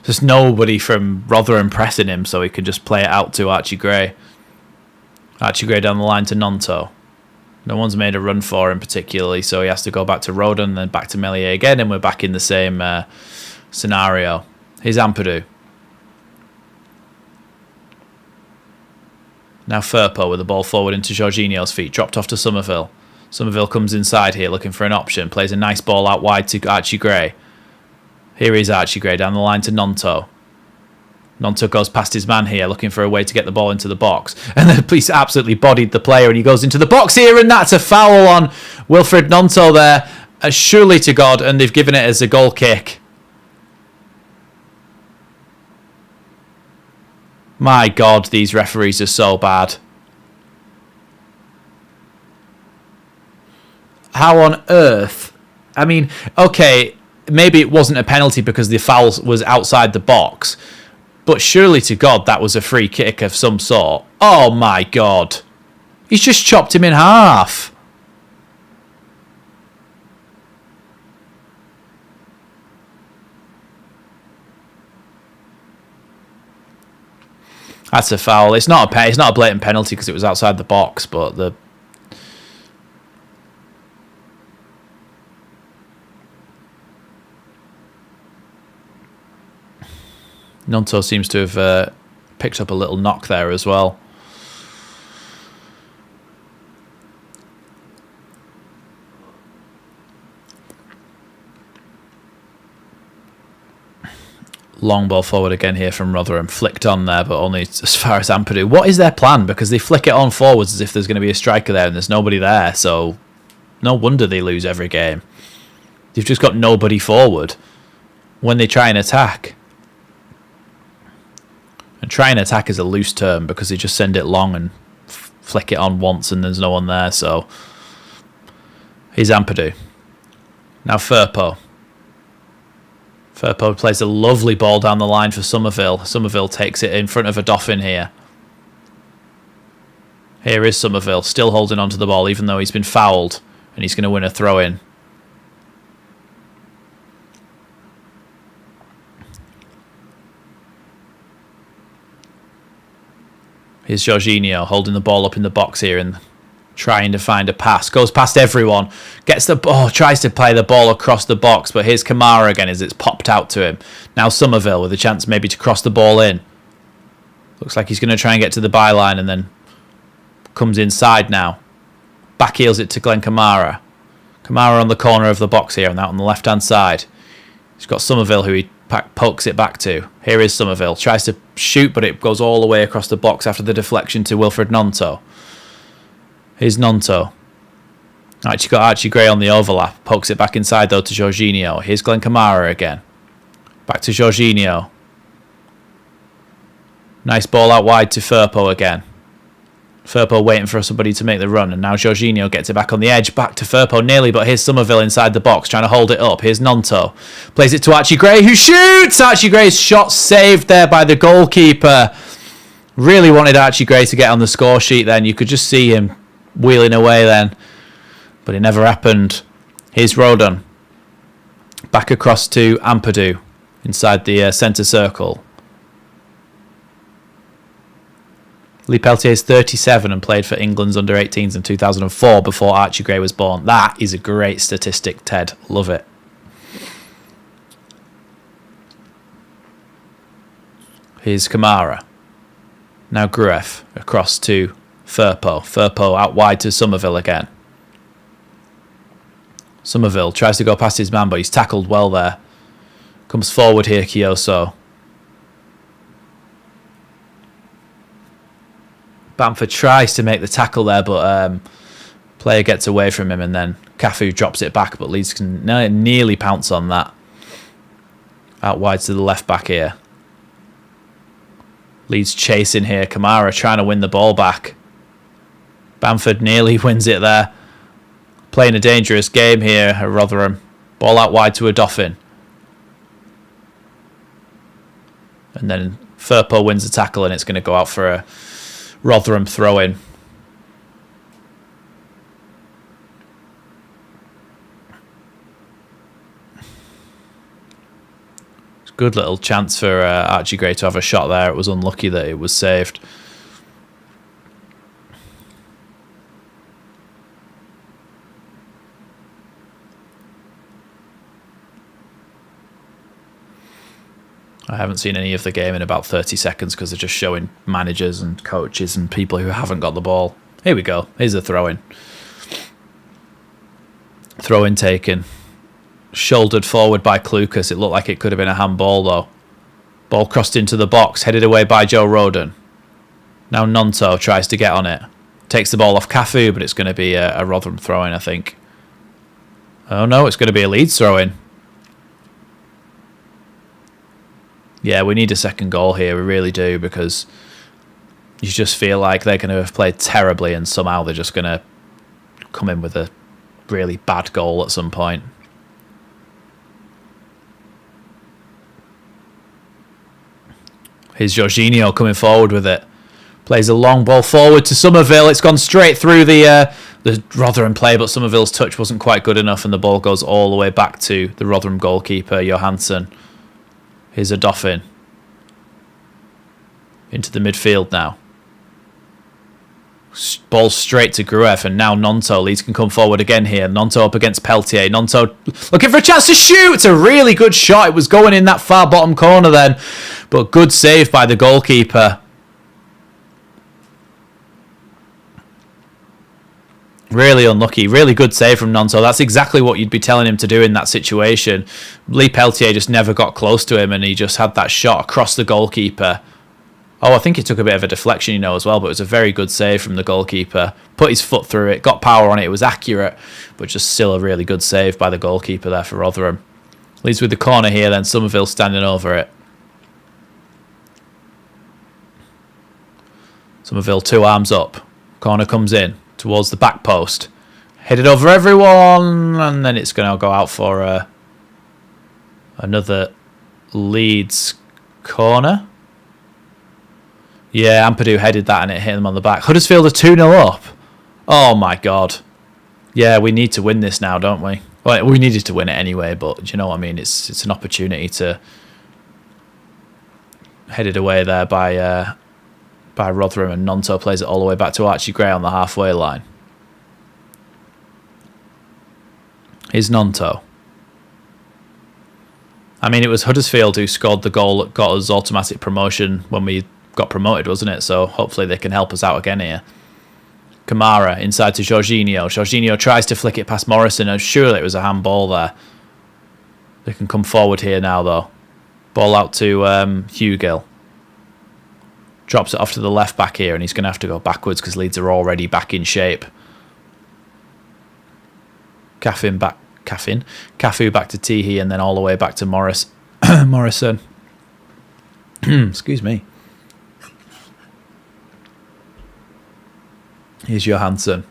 There's nobody from Rotherham pressing him, so he can just play it out to Archie Gray. Archie Gray down the line to Nonto. No one's made a run for him particularly, so he has to go back to Rodon, then back to Meslier again, and we're back in the same scenario. Here's Ampadu. Now Firpo with the ball forward into Jorginho's feet, dropped off to Somerville. Somerville comes inside here looking for an option, plays a nice ball out wide to Archie Gray. Here is Archie Gray down the line to Nonto. Nonto goes past his man here, looking for a way to get the ball into the box. And the police absolutely bodied the player, and he goes into the box here, and that's a foul on Wilfred Gnonto there, surely to God, and they've given it as a goal kick. My God, these referees are so bad. How on earth? I mean, okay, maybe it wasn't a penalty because the foul was outside the box, but surely to God that was a free kick of some sort. Oh my God. He's just chopped him in half. That's a foul. It's not a blatant penalty because it was outside the box, but the Gnonto seems to have picked up a little knock there as well. Long ball forward again here from Rotherham. Flicked on there, but only as far as Ampadu. What is their plan? Because they flick it on forwards as if there's going to be a striker there and there's nobody there. So no wonder they lose every game. They've just got nobody forward when they try and attack. And try and attack is a loose term because they just send it long and flick it on once and there's no one there. So here's Ampadu. Now Firpo. Firpo plays a lovely ball down the line for Somerville. Somerville takes it in front of a Dauphin here. Here is Somerville, still holding on to the ball even though he's been fouled. And he's going to win a throw-in. Here's Jorginho holding the ball up in the box here and trying to find a pass. Goes past everyone. Gets the ball. Tries to play the ball across the box. But here's Kamara again as it's popped out to him. Now Somerville with a chance maybe to cross the ball in. Looks like he's going to try and get to the byline and then comes inside now. Back heels it to Glenn Kamara. Kamara on the corner of the box here and out on the left-hand side. He's got Somerville who he pokes it back to. Here is Somerville. Tries to shoot, but it goes all the way across the box after the deflection to Wilfred Gnonto. Here's Gnonto. Actually got Archie Gray on the overlap. Pokes it back inside, though, to Jorginho. Here's Glenn Kamara again. Back to Jorginho. Nice ball out wide to Firpo again. Firpo waiting for somebody to make the run, and now Jorginho gets it back on the edge, back to Firpo nearly, but here's Somerville inside the box trying to hold it up. Here's Gnonto, plays it to Archie Gray, who shoots! Archie Gray's shot saved there by the goalkeeper. Really wanted Archie Gray to get on the score sheet then. You could just see him wheeling away then, but it never happened. Here's Rodon, back across to Ampadu inside the centre circle. Lee Peltier is 37 and played for England's under-18s in 2004 before Archie Gray was born. That is a great statistic, Ted. Love it. Here's Kamara. Now Grueff across to Firpo. Firpo out wide to Somerville again. Somerville tries to go past his man, but he's tackled well there. Comes forward here, Kioso. Bamford tries to make the tackle there, but player gets away from him, and then Cafu drops it back, but Leeds can nearly pounce on that. Out wide to the left back here. Leeds chasing here. Kamara trying to win the ball back. Bamford nearly wins it there. Playing a dangerous game here at Rotherham. Ball out wide to a Dauphin. And then Firpo wins the tackle, and it's going to go out for a Rotherham throw-in. It's a good little chance for Archie Gray to have a shot there. It was unlucky that it was saved. I haven't seen any of the game in about 30 seconds because they're just showing managers and coaches and people who haven't got the ball. Here we go. Here's a throw-in. Throw-in taken. Shouldered forward by Klukas. It looked like it could have been a handball, though. Ball crossed into the box. Headed away by Joe Rodon. Now Gnonto tries to get on it. Takes the ball off Cafu, but it's going to be a Rotherham throw-in, I think. Oh no, it's going to be a Leeds throw-in. Yeah, we need a second goal here. We really do, because you just feel like they're going to have played terribly and somehow they're just going to come in with a really bad goal at some point. Here's Jorginho coming forward with it. Plays a long ball forward to Somerville. It's gone straight through the Rotherham play, but Somerville's touch wasn't quite good enough, and the ball goes all the way back to the Rotherham goalkeeper, Johansson. Here's a Dauphin. Into the midfield now. Ball straight to Gruev, and now Gnonto. Leeds can come forward again here. Gnonto up against Peltier. Gnonto looking for a chance to shoot. It's a really good shot. It was going in that far bottom corner then, but good save by the goalkeeper. Really unlucky. Really good save from Gnonto. That's exactly what you'd be telling him to do in that situation. Lee Peltier just never got close to him, and he just had that shot across the goalkeeper. Oh, I think he took a bit of a deflection, you know, as well, but it was a very good save from the goalkeeper. Put his foot through it, got power on it, it was accurate, but just still a really good save by the goalkeeper there for Rotherham. Leeds with the corner here, then Somerville standing over it. Somerville 2 arms up. Corner comes in towards the back post. Headed over everyone, and then it's going to go out for another Leeds corner. Yeah, Ampadu headed that and it hit them on the back. Huddersfield are 2-0 up. Oh my god. Yeah, we need to win this now, don't we? Well, we needed to win it anyway, but do you know what I mean? It's an opportunity to headed away there by Rotherham, and Gnonto plays it all the way back to Archie Gray on the halfway line. Here's Gnonto. I mean, it was Huddersfield who scored the goal that got us automatic promotion when we got promoted, wasn't it? So hopefully they can help us out again here. Kamara inside to Jorginho. Jorginho tries to flick it past Morrison, and surely it was a handball there. They can come forward here now, though. Ball out to Hugill. Drops it off to the left back here, and he's going to have to go backwards because Leeds are already back in shape. Cafu back to Teehee, and then all the way back to Morrison. Excuse me. Here's Johansson.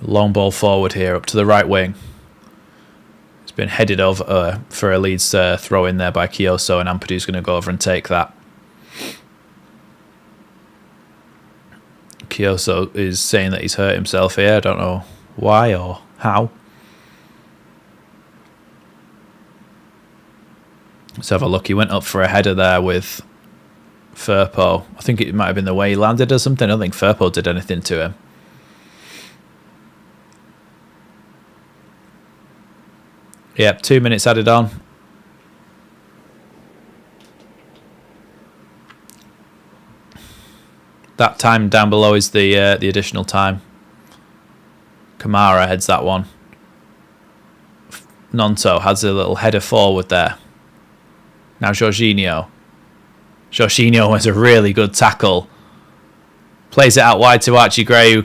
Long ball forward here, up to the right wing. It's been headed over for a Leeds throw in there by Kioso, and Ampadu's going to go over and take that. Kioso is saying that he's hurt himself here. I don't know why or how. Let's have a look. He went up for a header there with Firpo. I think it might have been the way he landed or something. I don't think Firpo did anything to him. Yep, 2 minutes added on. That time down below is the additional time. Kamara heads that one. Gnonto has a little header forward there. Now Jorginho. Jorginho has a really good tackle. Plays it out wide to Archie Gray, who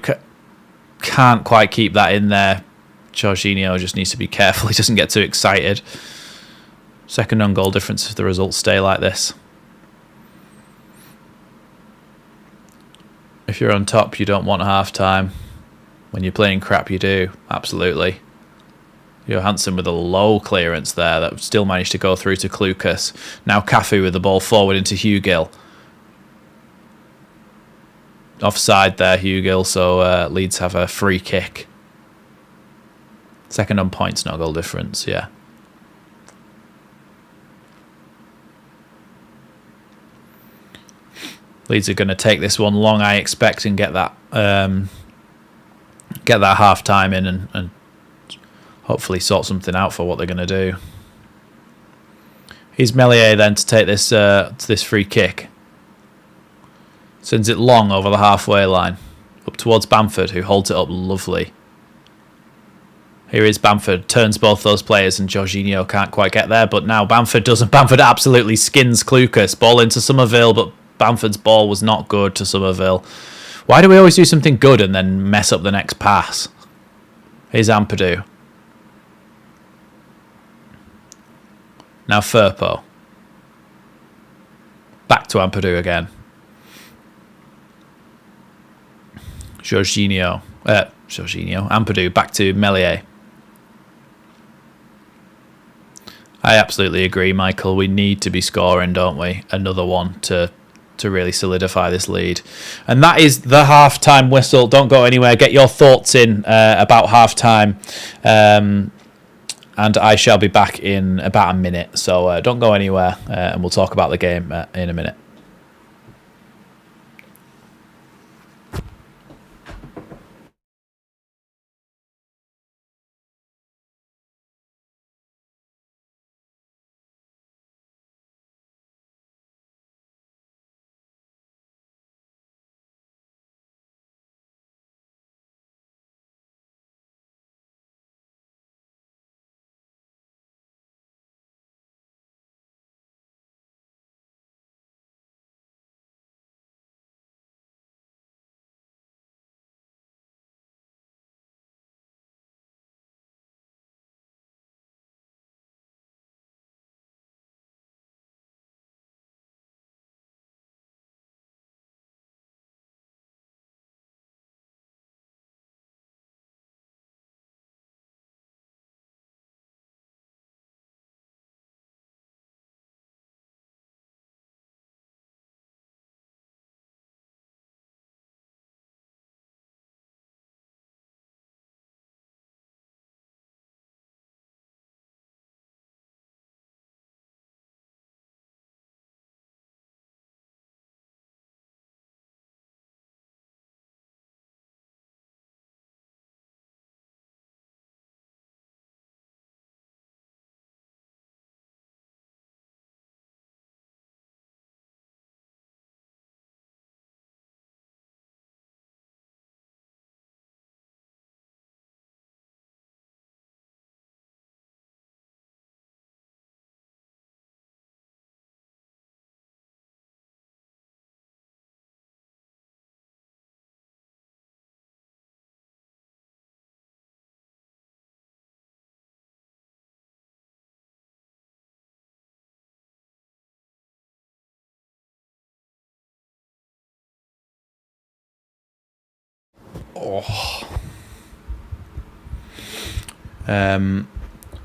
can't quite keep that in there. Jorginho just needs to be careful he doesn't get too excited. Second on goal difference if the results stay like this. If you're on top, you don't want half time. When you're playing crap, you do. Absolutely. Johansson with a low clearance there that still managed to go through to Klukas. Now Cafu with the ball forward into Hugill. Offside there, Hugill, so Leeds have a free kick. Second on points, no goal difference, yeah. Leeds are going to take this one long, I expect, and get that half time in and hopefully sort something out for what they're going to do. Here's Melier then to take this free kick. Sends it long over the halfway line. Up towards Bamford, who holds it up lovely. Here is Bamford, turns both those players, and Jorginho can't quite get there, but now Bamford doesn't. Bamford absolutely skins Klukas. Ball into Somerville, but Bamford's ball was not good to Somerville. Why do we always do something good and then mess up the next pass? Here's Ampadu. Now Firpo. Back to Ampadu again. Jorginho. Ampadu back to Meslier. I absolutely agree, Michael. We need to be scoring, don't we? Another one to really solidify this lead. And that is the half-time whistle. Don't go anywhere. Get your thoughts in about half-time. And I shall be back in about a minute. So don't go anywhere, and we'll talk about the game in a minute.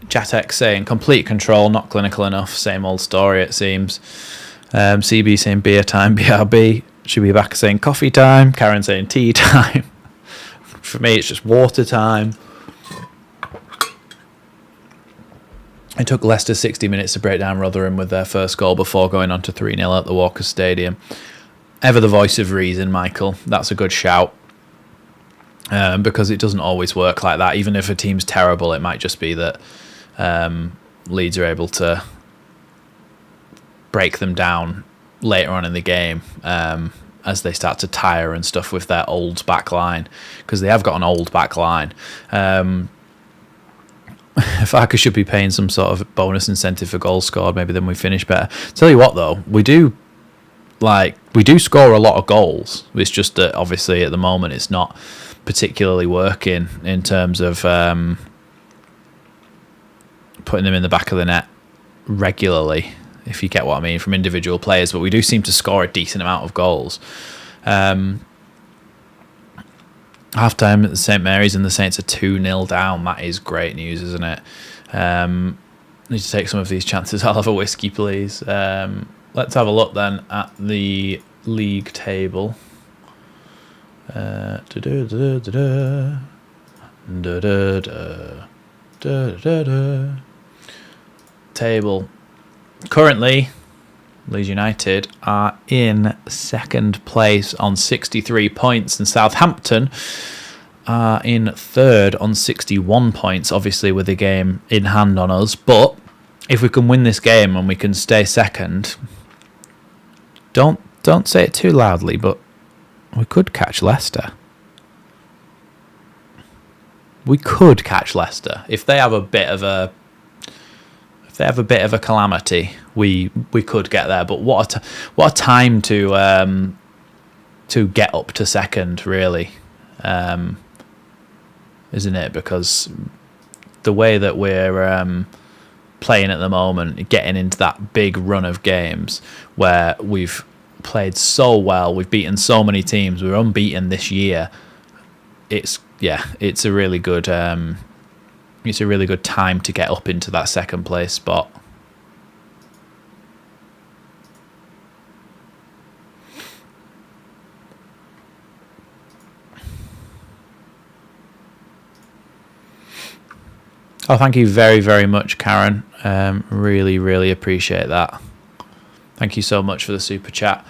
Jatek saying complete control, not clinical enough. Same old story, it seems. CB saying beer time. BRB should be back saying coffee time. Karen saying tea time. For me, it's just water time. It took Leicester 60 minutes to break down Rotherham with their first goal before going on to 3-0 at the Walker Stadium. Ever the voice of reason, Michael. That's a good shout. Because it doesn't always work like that. Even if a team's terrible, it might just be that Leeds are able to break them down later on in the game as they start to tire and stuff with their old back line, because they have got an old back line. Farker should be paying some sort of bonus incentive for goals scored. Maybe then we finish better. Tell you what, though, we do score a lot of goals. It's just that obviously at the moment it's not particularly working in terms of putting them in the back of the net regularly, if you get what I mean, from individual players. But we do seem to score a decent amount of goals. Half-time at the St Mary's and the Saints are 2-0 down. That is great news, isn't it? Need to take some of these chances. I'll have a whiskey, please. Let's have a look then at the league table. Table. Currently, Leeds United are in second place on 63 points, and Southampton are in third on 61 points, obviously with the game in hand on us. But if we can win this game and we can stay second, don't say it too loudly, but we could catch Leicester. We could catch Leicester if they have a bit of a calamity. We could get there, but what a time to get up to second, really, isn't it? Because the way that we're playing at the moment, getting into that big run of games where we've played so well, we've beaten so many teams, we're unbeaten this year. It's a really good time to get up into that second place spot. Oh, thank you very, very much, Karen. Really, really appreciate that. Thank you so much for the super chat.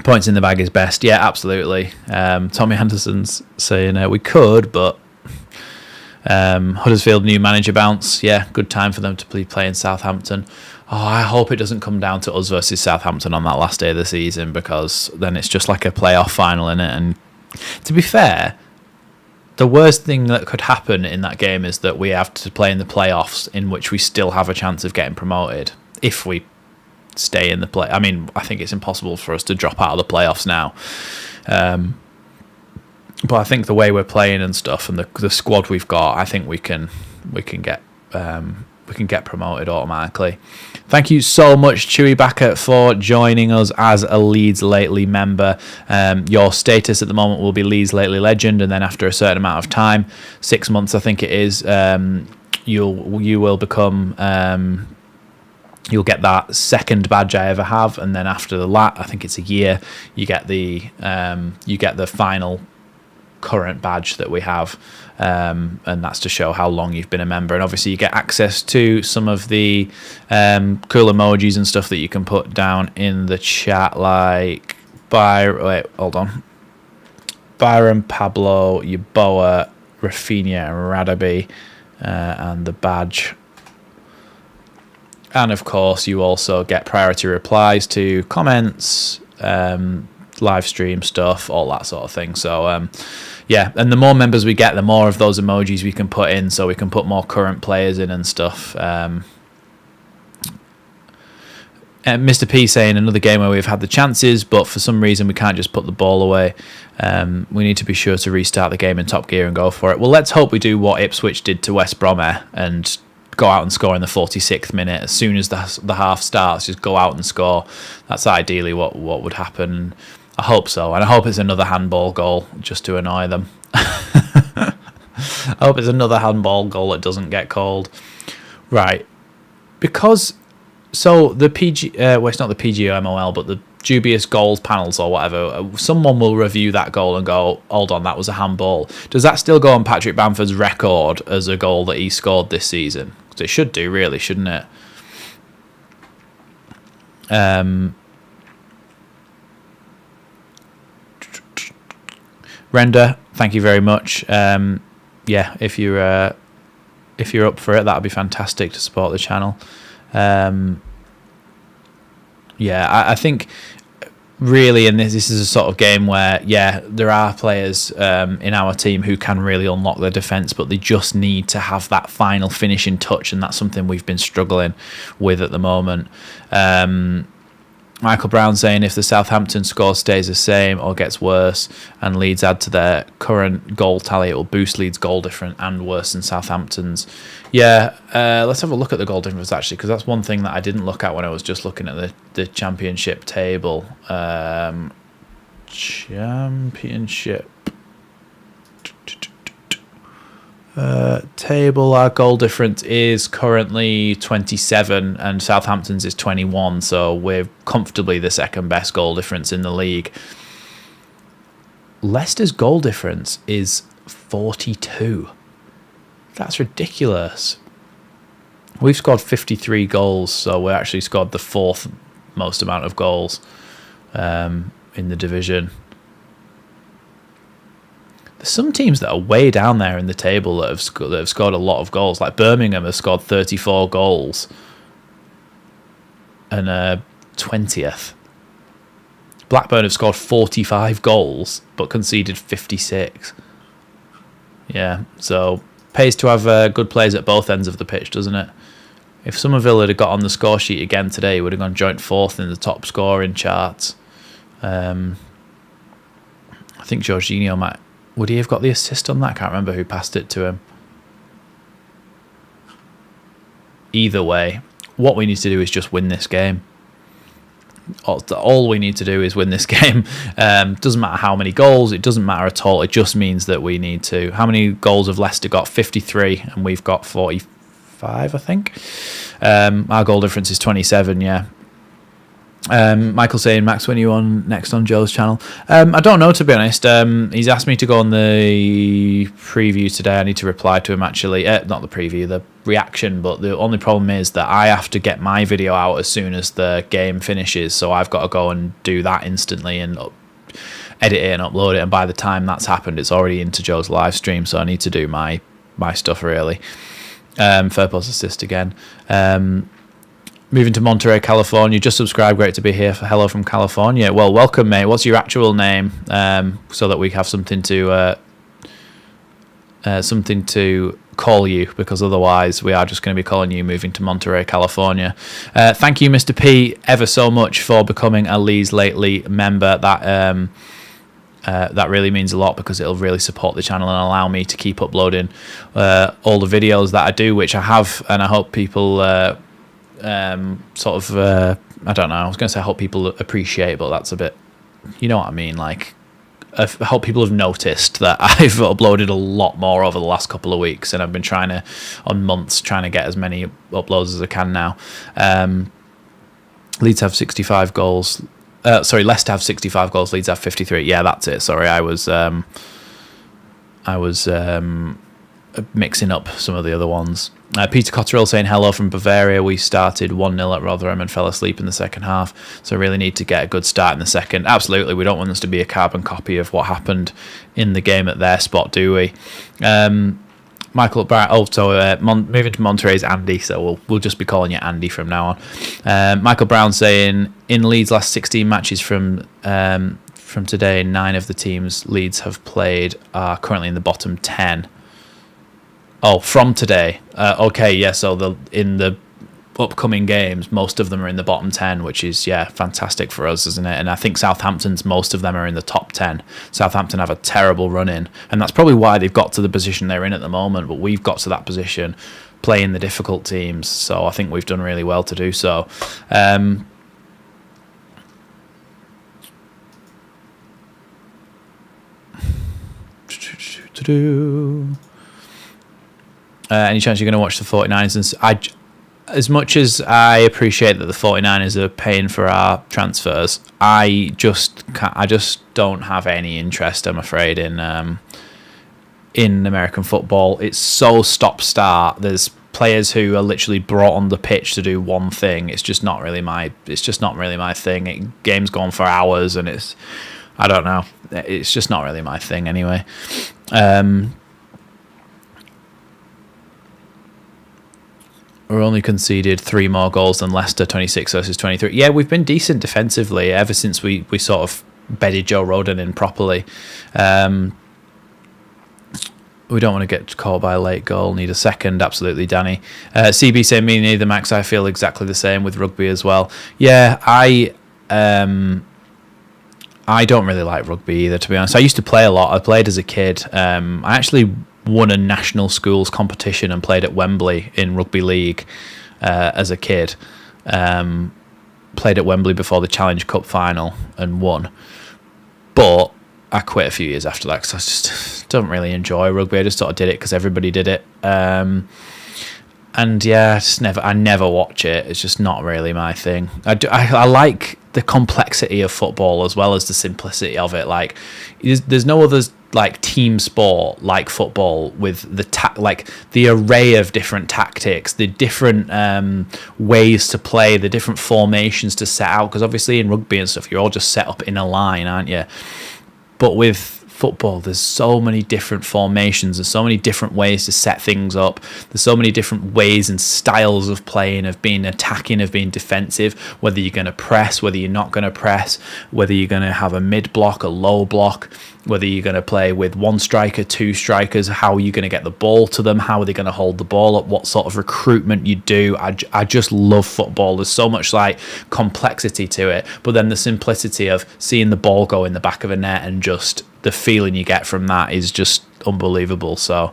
Points in the bag is best. Yeah, absolutely. Tommy Anderson's saying we could, but Huddersfield new manager bounce. Yeah, good time for them to be playing Southampton. Oh, I hope it doesn't come down to us versus Southampton on that last day of the season, because then it's just like a playoff final, innit? And to be fair, the worst thing that could happen in that game is that we have to play in the playoffs, in which we still have a chance of getting promoted if we stay in the play. I mean, I think it's impossible for us to drop out of the playoffs now. But I think the way we're playing and stuff, and the squad we've got, I think we can get promoted automatically. Thank you so much, Chewy Backer, for joining us as a Leeds Lately member. Your status at the moment will be Leeds Lately Legend, and then after a certain amount of time, 6 months I think it is, you will become you'll get that second badge I ever have, and then after I think it's a year, you get the final current badge that we have, and that's to show how long you've been a member. And obviously you get access to some of the cool emojis and stuff that you can put down in the chat, like Byron, Pablo, Yeboah, Rafinha and Radaby, and the badge. And of course you also get priority replies to comments, live stream stuff, all that sort of thing. So yeah, and the more members we get, the more of those emojis we can put in, so we can put more current players in and stuff. And Mr. P saying another game where we've had the chances, but for some reason we can't just put the ball away. We need to be sure to restart the game in top gear and go for it. Well, let's hope we do what Ipswich did to West Brom and go out and score in the 46th minute. As soon as the half starts, just go out and score. That's ideally what would happen. I hope so, and I hope it's another handball goal just to annoy them. I hope it's another handball goal that doesn't get called. Right, because so the it's not the PGMOL, but the dubious goals panels or whatever, someone will review that goal and go, hold on, that was a handball. Does that still go on Patrick Bamford's record as a goal that he scored this season? Because it should do, really, shouldn't it? Render, thank you very much. Yeah, if you're up for it, that would be fantastic to support the channel. Yeah, I think really, and this is a sort of game where, yeah, there are players in our team who can really unlock their defence, but they just need to have that final finishing touch, and that's something we've been struggling with at the moment. Michael Brown saying if the Southampton score stays the same or gets worse and Leeds add to their current goal tally, it will boost Leeds' goal difference and worsen Southampton's. Yeah, let's have a look at the goal difference, actually, because that's one thing that I didn't look at when I was just looking at the championship table. Championship table, our goal difference is currently 27 and Southampton's is 21, so we're comfortably the second best goal difference in the league. Leicester's goal difference is 42. That's ridiculous. We've scored 53 goals, so we actually scored the fourth most amount of goals in the division. There's some teams that are way down there in the table that have scored a lot of goals. Like Birmingham have scored 34 goals and 20th. Blackburn have scored 45 goals but conceded 56. Yeah, so pays to have good players at both ends of the pitch, doesn't it? If Somerville had got on the score sheet again today, he would have gone joint fourth in the top scoring charts. I think Jorginho would he have got the assist on that? I can't remember who passed it to him. Either way, what we need to do is just win this game. All we need to do is win this game. Doesn't matter how many goals. It doesn't matter at all. It just means that we need to. How many goals have Leicester got? 53, and we've got 45, I think. Our goal difference is 27. Yeah. Michael saying, Max, when are you on next on Joe's channel? I don't know, to be honest. He's asked me to go on the preview today. I need to reply to him, actually. Not the preview, the reaction, but the only problem is that I have to get my video out as soon as the game finishes, so I've got to go and do that instantly and edit it and upload it, and by the time that's happened, it's already into Joe's live stream, so I need to do my stuff, really. Fair post assist again. Moving to Monterey, California. Just subscribed. Great to be here. Hello from California. Well, welcome, mate. What's your actual name? So that we have something to call you, because otherwise we are just going to be calling you moving to Monterey, California. Thank you, Mr. P, ever so much for becoming a Leeds Lately member. That really means a lot, because it'll really support the channel and allow me to keep uploading all the videos that I do, which I have, and I hope people I don't know, I was going to say I hope people appreciate, but that's a bit, you know what I mean, like, I hope people have noticed that I've uploaded a lot more over the last couple of weeks, and I've been trying to get as many uploads as I can now. Leeds have 65 goals. Leicester have 65 goals, Leeds have 53. Yeah, that's it. Sorry, I was mixing up some of the other ones. Peter Cotterill saying hello from Bavaria. We started 1-0 at Rotherham and fell asleep in the second half, so really need to get a good start in the second. Absolutely, we don't want this to be a carbon copy of what happened in the game at their spot, do we? Michael Brown. Moving to Monterey's Andy, so we'll just be calling you Andy from now on. Michael Brown saying, in Leeds' last 16 matches from today, 9 of the teams Leeds have played are currently in the bottom 10. Oh, from today. Okay, yeah, so in the upcoming games, most of them are in the bottom 10, which is, yeah, fantastic for us, isn't it? And I think Southampton's, most of them are in the top 10. Southampton have a terrible run in, and that's probably why they've got to the position they're in at the moment, but we've got to that position playing the difficult teams, so I think we've done really well to do so. Any chance you're going to watch the 49ers? And as much as I appreciate that the 49ers are paying for our transfers, I just don't have any interest, I'm afraid, in American football. It's so stop-start. There's players who are literally brought on the pitch to do one thing. It's just not really my thing. Games go on for hours, and I don't know. It's just not really my thing anyway. We're only conceded 3 more goals than Leicester, 26 versus 23. Yeah, we've been decent defensively ever since we sort of bedded Joe Rodon in properly. We don't want to get caught by a late goal. Need a second, absolutely, Danny. CB saying, me neither, Max. I feel exactly the same with rugby as well. Yeah, I don't really like rugby either, to be honest. I used to play a lot. I played as a kid. I actually won a national schools competition and played at Wembley in rugby league as a kid. Played at Wembley before the Challenge Cup final and won. But I quit a few years after that because I just don't really enjoy rugby. I just sort of did it because everybody did it. And yeah, I never watch it. It's just not really my thing. I like the complexity of football as well as the simplicity of it. Like, there's no other like team sport like football with the array of different tactics, the different ways to play, the different formations to set out. Because obviously in rugby and stuff, you're all just set up in a line, aren't you? But with football, there's so many different formations, there's so many different ways to set things up, there's so many different ways and styles of playing, of being attacking, of being defensive, whether you're going to press, whether you're not going to press, whether you're going to have a mid block, a low block, whether you're going to play with one striker, two strikers, how are you going to get the ball to them, how are they going to hold the ball up, what sort of recruitment you do. I just love football. There's so much like complexity to it, but then the simplicity of seeing the ball go in the back of a net and just the feeling you get from that is just unbelievable. So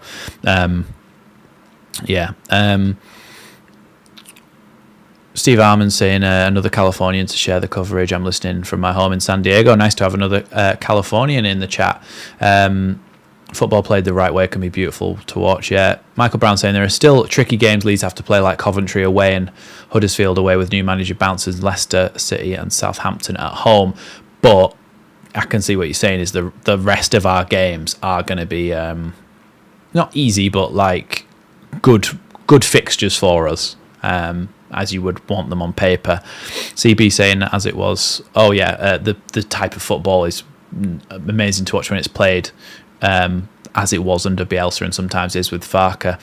Steve Armand saying another Californian to share the coverage. I'm listening from my home in San Diego. Nice to have another Californian in the chat. Football played the right way can be beautiful to watch. Yeah, Michael Brown saying there are still tricky games Leeds have to play, like Coventry away and Huddersfield away with new manager bounces, Leicester City and Southampton at home. But I can see what you're saying is the rest of our games are going to be not easy, but like good fixtures for us, as you would want them on paper. CB saying as it was. Oh yeah, the type of football is amazing to watch when it's played, as it was under Bielsa and sometimes is with Farke.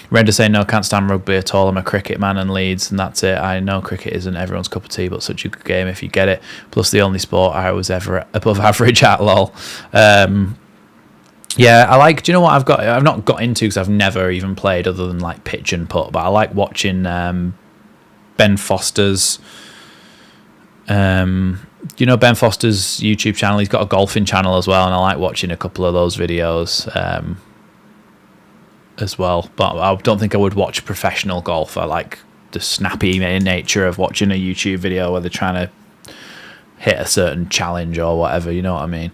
Render saying no, can't stand rugby at all. I'm a cricket man and Leeds, and that's it. I know cricket isn't everyone's cup of tea, but such a good game if you get it. Plus the only sport I was ever above average at. Lol. Yeah, I like. Do you know what I've not got into because I've never even played other than like pitch and putt. But I like watching Ben Foster's. You know Ben Foster's YouTube channel? He's got a golfing channel as well, and I like watching a couple of those videos as well. But I don't think I would watch professional golf. I like the snappy nature of watching a YouTube video where they're trying to hit a certain challenge or whatever. You know what I mean?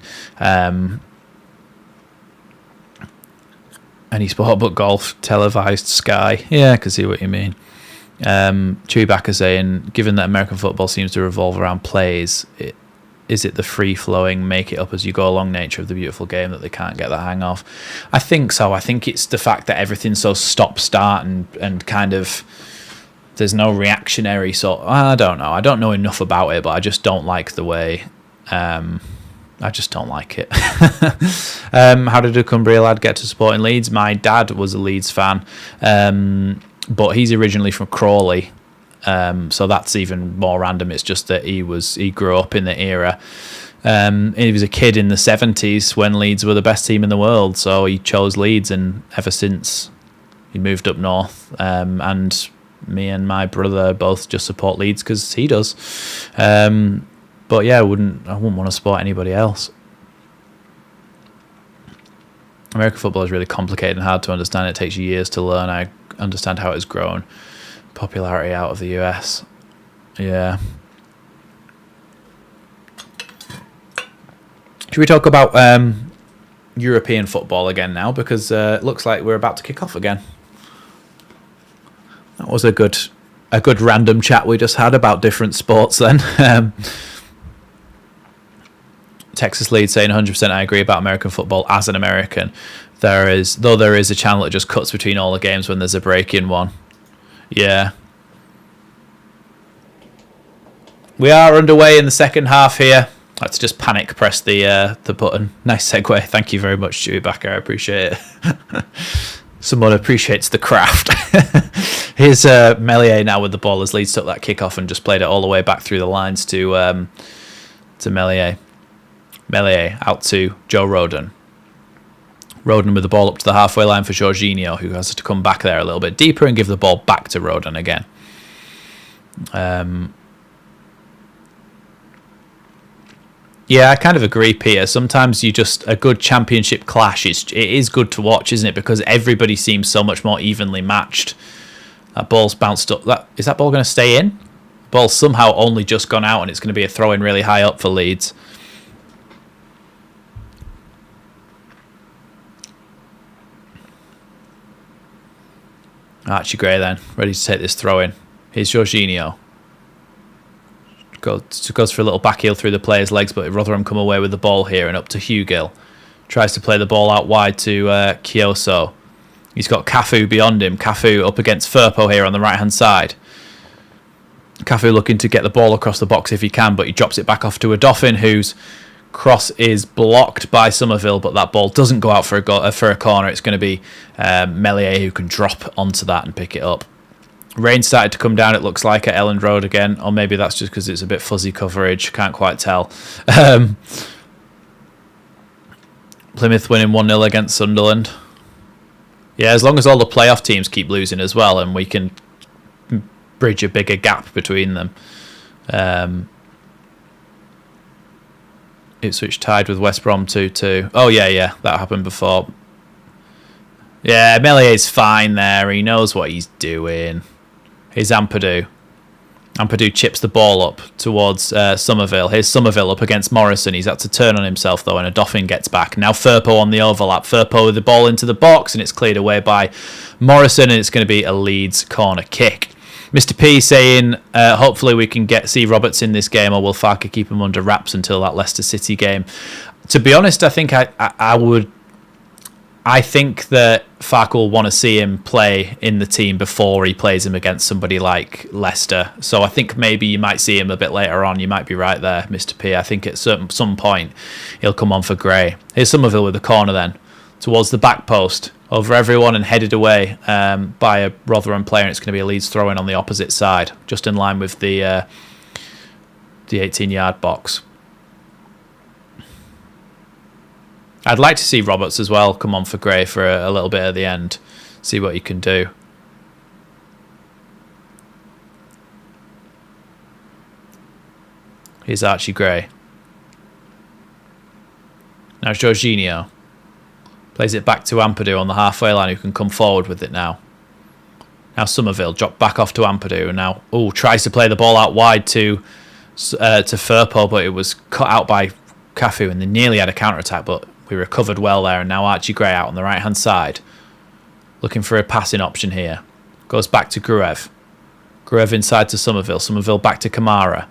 Any sport but golf, televised Sky. Yeah, I can see what you mean. Chewbacca saying, given that American football seems to revolve around plays, is it the free-flowing, make it up as you go along nature of the beautiful game that they can't get the hang of? I think so. I think it's the fact that everything's so stop-start and kind of there's no reactionary sort. I don't know. I don't know enough about it, but I just don't like the way. I just don't like it. How did a Cumbria lad get to supporting Leeds? My dad was a Leeds fan. But he's originally from Crawley, so that's even more random. It's just that he grew up in the era. He was a kid in the 70s when Leeds were the best team in the world, so he chose Leeds, and ever since he moved up north. And me and my brother both just support Leeds because he does. But yeah, I wouldn't want to support anybody else. American football is really complicated and hard to understand. It takes you years to learn. I understand how it's grown popularity out of the US. Yeah. Should we talk about European football again now? Because it looks like we're about to kick off again. That was a good random chat we just had about different sports then. Texas Leeds saying 100% I agree about American football as an American. There is a channel that just cuts between all the games when there's a break in one. Yeah. We are underway in the second half here. Let's just panic press the button. Nice segue. Thank you very much, Stewie Backer. I appreciate it. Someone appreciates the craft. Here's Melier now with the ball as Leeds took that kickoff and just played it all the way back through the lines to Melier. Melier out to Joe Rodon. Rodon with the ball up to the halfway line for Jorginho, who has to come back there a little bit deeper and give the ball back to Rodon again. Yeah, I kind of agree, Peter. Sometimes a good championship clash, it is good to watch, isn't it? Because everybody seems so much more evenly matched. That ball's bounced up. Is that ball going to stay in? The ball's somehow only just gone out and it's going to be a throw-in really high up for Leeds. Archie Gray then, ready to take this throw in. Here's Jorginho. Goes for a little back heel through the player's legs, but Rotherham come away with the ball here and up to Hugill. Tries to play the ball out wide to Kioso. He's got Cafu beyond him. Cafu up against Firpo here on the right-hand side. Cafu looking to get the ball across the box if he can, but he drops it back off to a Dauphin who's Cross is blocked by Somerville, but that ball doesn't go out for a corner. It's going to be Melier who can drop onto that and pick it up. Rain started to come down, it looks like, at Elland Road again, or maybe that's just because it's a bit fuzzy coverage. Can't quite tell. Plymouth winning 1-0 against Sunderland. Yeah, as long as all the playoff teams keep losing as well, and we can bridge a bigger gap between them. Ipswich tied with West Brom 2-2. Oh, yeah, that happened before. Yeah, Melier's fine there. He knows what he's doing. Here's Ampadu. Ampadu chips the ball up towards Somerville. Here's Somerville up against Morrison. He's had to turn on himself, though, and a Doffin gets back. Now Firpo on the overlap. Firpo with the ball into the box, and it's cleared away by Morrison, and it's going to be a Leeds corner kick. Mr. P saying, hopefully we can see Roberts in this game, or will Farke keep him under wraps until that Leicester City game? To be honest, I think I think that Farke will want to see him play in the team before he plays him against somebody like Leicester. So I think maybe you might see him a bit later on. You might be right there, Mr. P. I think at some point he'll come on for Gray. Here's Somerville with the corner then, towards the back post, over everyone and headed away by a Rotherham player. And it's going to be a Leeds throw-in on the opposite side, just in line with the 18-yard box. I'd like to see Roberts as well come on for Gray for a little bit at the end. See what he can do. Here's Archie Gray. Now Jorginho. Plays it back to Ampadu on the halfway line, who can come forward with it now. Now Somerville dropped back off to Ampadu, and now tries to play the ball out wide to Firpo, but it was cut out by Cafu, and they nearly had a counter-attack, but we recovered well there. And now Archie Gray out on the right-hand side, looking for a passing option here. Goes back to Gruev. Gruev inside to Somerville. Somerville back to Kamara.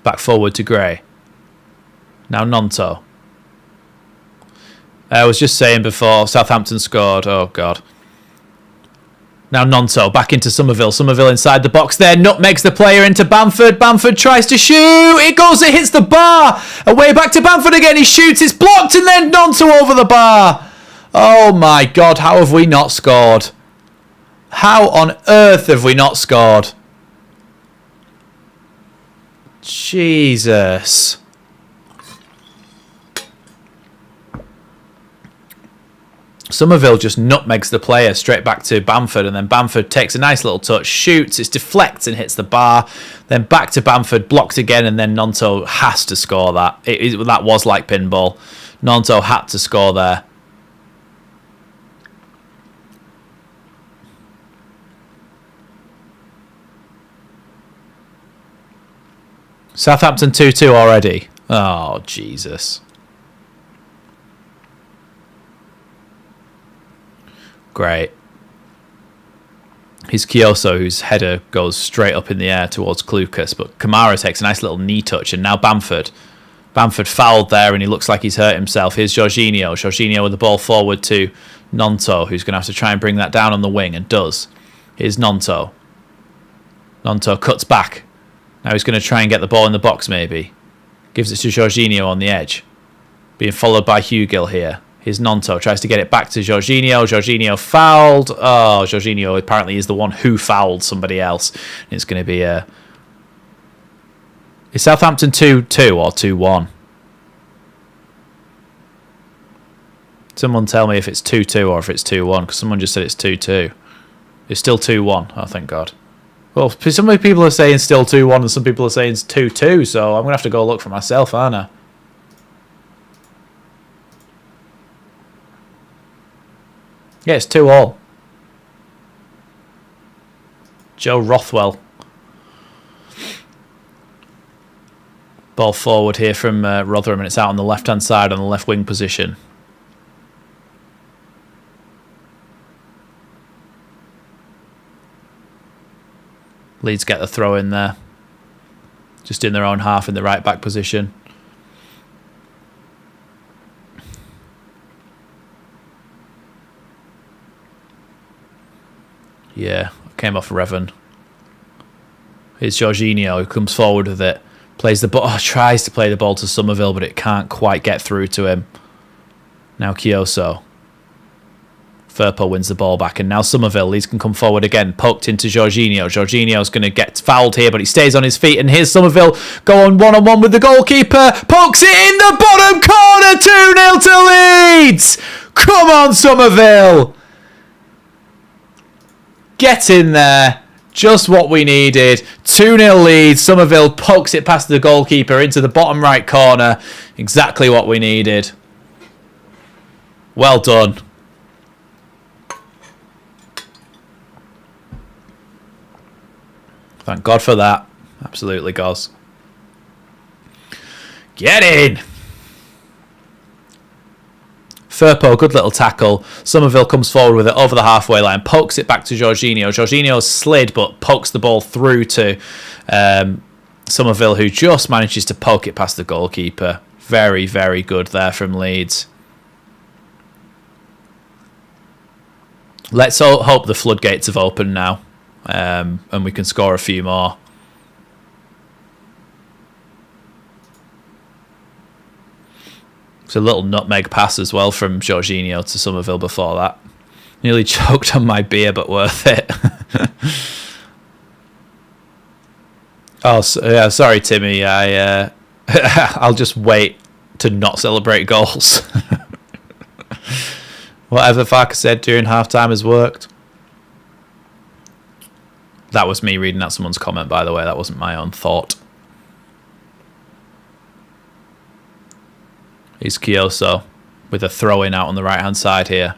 Back forward to Gray. Now Nonto. I was just saying before, Southampton scored. Oh, God. Now Nonto back into Somerville. Somerville inside the box there. Nutmegs the player into Bamford. Bamford tries to shoot. It hits the bar. Away back to Bamford again. He shoots. It's blocked, and then Nonto over the bar. Oh, my God. How have we not scored? How on earth have we not scored? Jesus. Somerville just nutmegs the player straight back to Bamford, and then Bamford takes a nice little touch, shoots, it deflects and hits the bar, then back to Bamford, blocked again, and then Nonto has to score that. That was like pinball. Nonto had to score there. Southampton 2-2 already. Oh, Jesus. Great. Here's Kioso, whose header goes straight up in the air towards Klukas, but Kamara takes a nice little knee touch, and now Bamford. Bamford fouled there, and he looks like he's hurt himself. Here's Jorginho. Jorginho with the ball forward to Nonto, who's going to have to try and bring that down on the wing, and does. Here's Nonto. Nonto cuts back. Now he's going to try and get the ball in the box, maybe. Gives it to Jorginho on the edge. Being followed by Hugill here. Here's Nonto, tries to get it back to Jorginho. Jorginho fouled. Oh, Jorginho apparently is the one who fouled somebody else. And it's going to be a... Is Southampton 2-2 or 2-1? Someone tell me if it's 2-2 or if it's 2-1, because someone just said it's 2-2. It's still 2-1. Oh, thank God. Well, some people are saying still 2-1 and some people are saying it's 2-2, so I'm going to have to go look for myself, aren't I? Yeah, it's 2-2. Joe Rothwell. Ball forward here from Rotherham, and it's out on the left-hand side on the left wing position. Leeds get the throw in there. Just in their own half in the right back position. Yeah, came off Revan. Here's Jorginho, who comes forward with it. Plays the ball. Oh, tries to play the ball to Somerville, but it can't quite get through to him. Now Kioso. Firpo wins the ball back, and now Somerville. Leeds can come forward again. Poked into Jorginho. Jorginho's going to get fouled here, but he stays on his feet. And here's Somerville going one-on-one with the goalkeeper. Pokes it in the bottom corner. 2-0 to Leeds. Come on, Somerville. Get in there. Just what we needed. 2-0 Leeds. Somerville pokes it past the goalkeeper into the bottom right corner. Exactly what we needed. Well done. Thank God for that. Absolutely, Goz. Get in! Firpo, good little tackle. Somerville comes forward with it over the halfway line, pokes it back to Jorginho. Jorginho slid, but pokes the ball through to Somerville, who just manages to poke it past the goalkeeper. Very, very good there from Leeds. Let's hope the floodgates have opened now. And we can score a few more. It's a little nutmeg pass as well from Jorginho to Somerville before that. Nearly choked on my beer, but worth it. Oh, yeah, sorry, Timmy. I'll just wait to not celebrate goals. Whatever Farker said during halftime has worked. That was me reading out someone's comment, by the way. That wasn't my own thought. Here's Kioso with a throw-in out on the right-hand side here.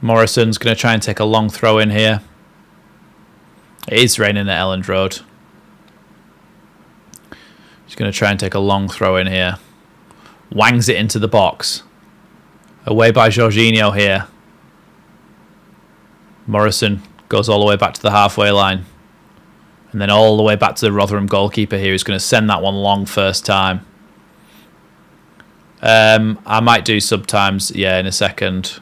Morrison's going to try and take a long throw-in here. It is raining at Elland Road. He's going to try and take a long throw-in here. Wangs it into the box. Away by Jorginho here. Morrison goes all the way back to the halfway line. And then all the way back to the Rotherham goalkeeper here. He's going to send that one long first time. I might do subtimes, yeah, in a second.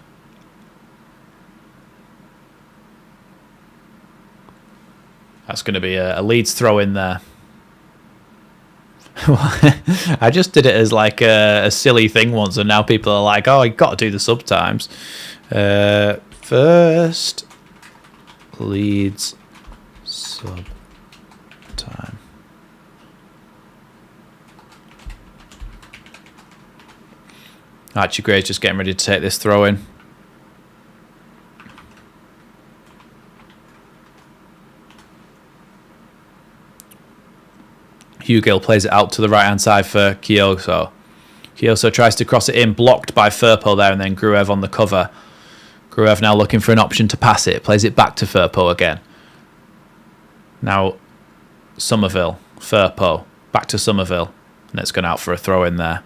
That's going to be a Leeds throw in there. I just did it as like a silly thing once, and now people are like, oh, you got to do the subtimes. First Leeds subtime. Archie Gray's just getting ready to take this throw in. Hugill plays it out to the right-hand side for Kioso. Kioso tries to cross it in, blocked by Firpo there, and then Gruev on the cover. Gruev now looking for an option to pass it. Plays it back to Firpo again. Now Somerville, Firpo, back to Somerville. And it's gone out for a throw in there.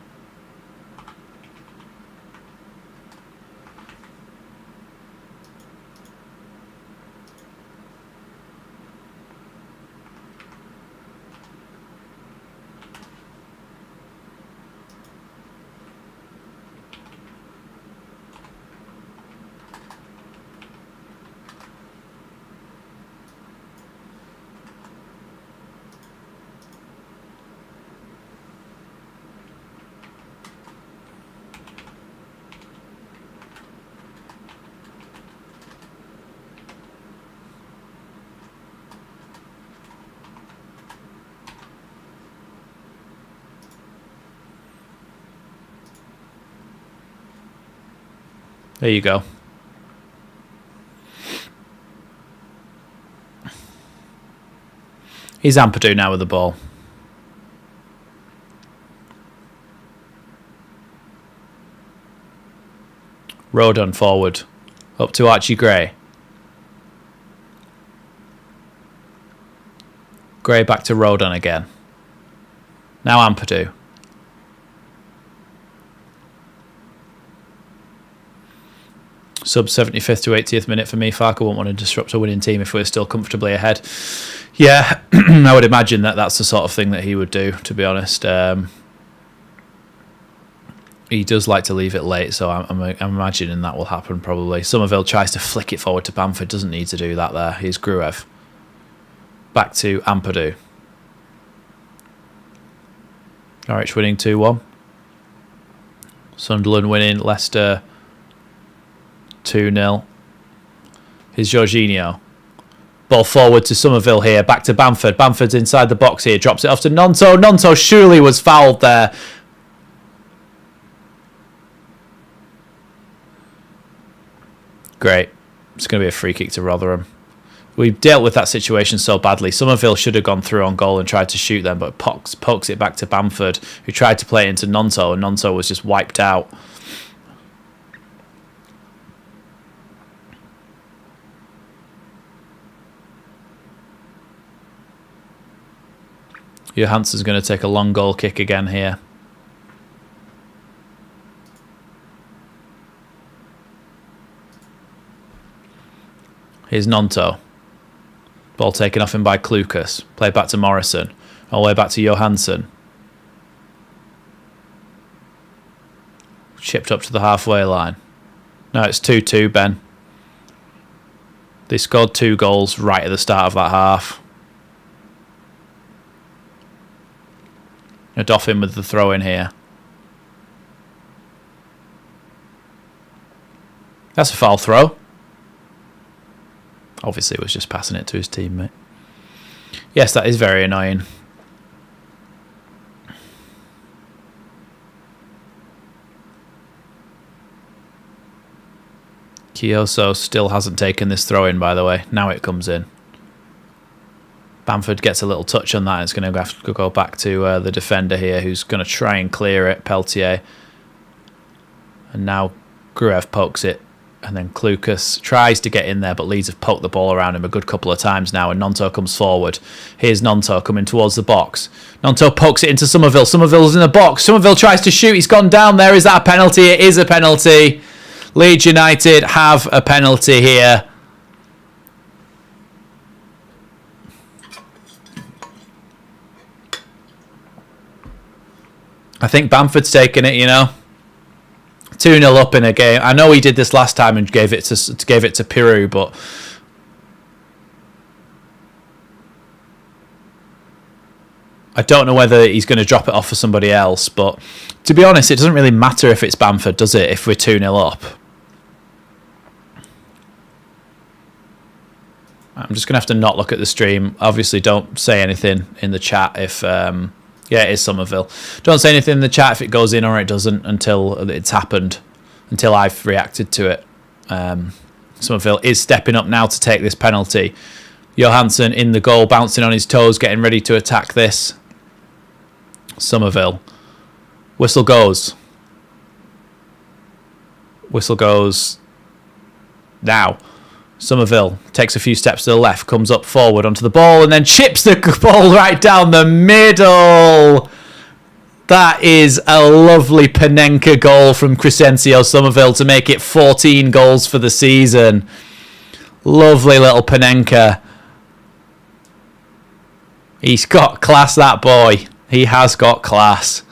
There you go. He's Ampadu now with the ball. Rodon forward. Up to Archie Gray. Gray back to Rodon again. Now Ampadu. Sub 75th to 80th minute for me. Farker won't want to disrupt a winning team if we're still comfortably ahead. Yeah, I would imagine that that's the sort of thing that he would do, to be honest. he does like to leave it late, so I'm imagining that will happen probably. Somerville tries to flick it forward to Bamford. Doesn't need to do that there. Here's Gruev. Back to Ampadu. Norwich winning 2-1. Sunderland winning. Leicester 2-0. Here's Jorginho. Ball forward to Somerville here. Back to Bamford. Bamford's inside the box here. Drops it off to Nonto. Nonto surely was fouled there. Great. It's going to be a free kick to Rotherham. We've dealt with that situation so badly. Somerville should have gone through on goal and tried to shoot them, but pokes it back to Bamford, who tried to play it into Nonto, and Nonto was just wiped out. Johansson's going to take a long goal kick again here. Here's Nonto. Ball taken off him by Klukas. Played back to Morrison. All the way back to Johansson. Chipped up to the halfway line. No, it's 2-2, Ben. They scored 2 goals right at the start of that half. Doffin with the throw in here. That's a foul throw. Obviously, it was just passing it to his teammate. Yes, that is very annoying. Kioso still hasn't taken this throw in, by the way. Now it comes in. Bamford gets a little touch on that. It's going to have to go back to the defender here, who's going to try and clear it, Peltier. And now Gruev pokes it. And then Klukas tries to get in there, but Leeds have poked the ball around him a good couple of times now, and Nonto comes forward. Here's Nonto coming towards the box. Nonto pokes it into Somerville. Somerville's in the box. Somerville tries to shoot. He's gone down there. Is that a penalty? It is a penalty. Leeds United have a penalty here. I think Bamford's taken it, you know. 2-0 up in a game. I know he did this last time and gave it to Peru, but I don't know whether he's going to drop it off for somebody else. But to be honest, it doesn't really matter if it's Bamford, does it? If we're 2-0 up, I'm just going to have to not look at the stream. Obviously, don't say anything in the chat if yeah, it is Somerville. Don't say anything in the chat if it goes in or it doesn't until it's happened, until I've reacted to it. Somerville is stepping up now to take this penalty. Johansson in the goal, bouncing on his toes, getting ready to attack this. Somerville. Whistle goes. Whistle goes now. Somerville takes a few steps to the left, comes up forward onto the ball, and then chips the ball right down the middle. That is a lovely Panenka goal from Crescencio Somerville to make it 14 goals for the season. Lovely little Panenka. He's got class, that boy. He has got class.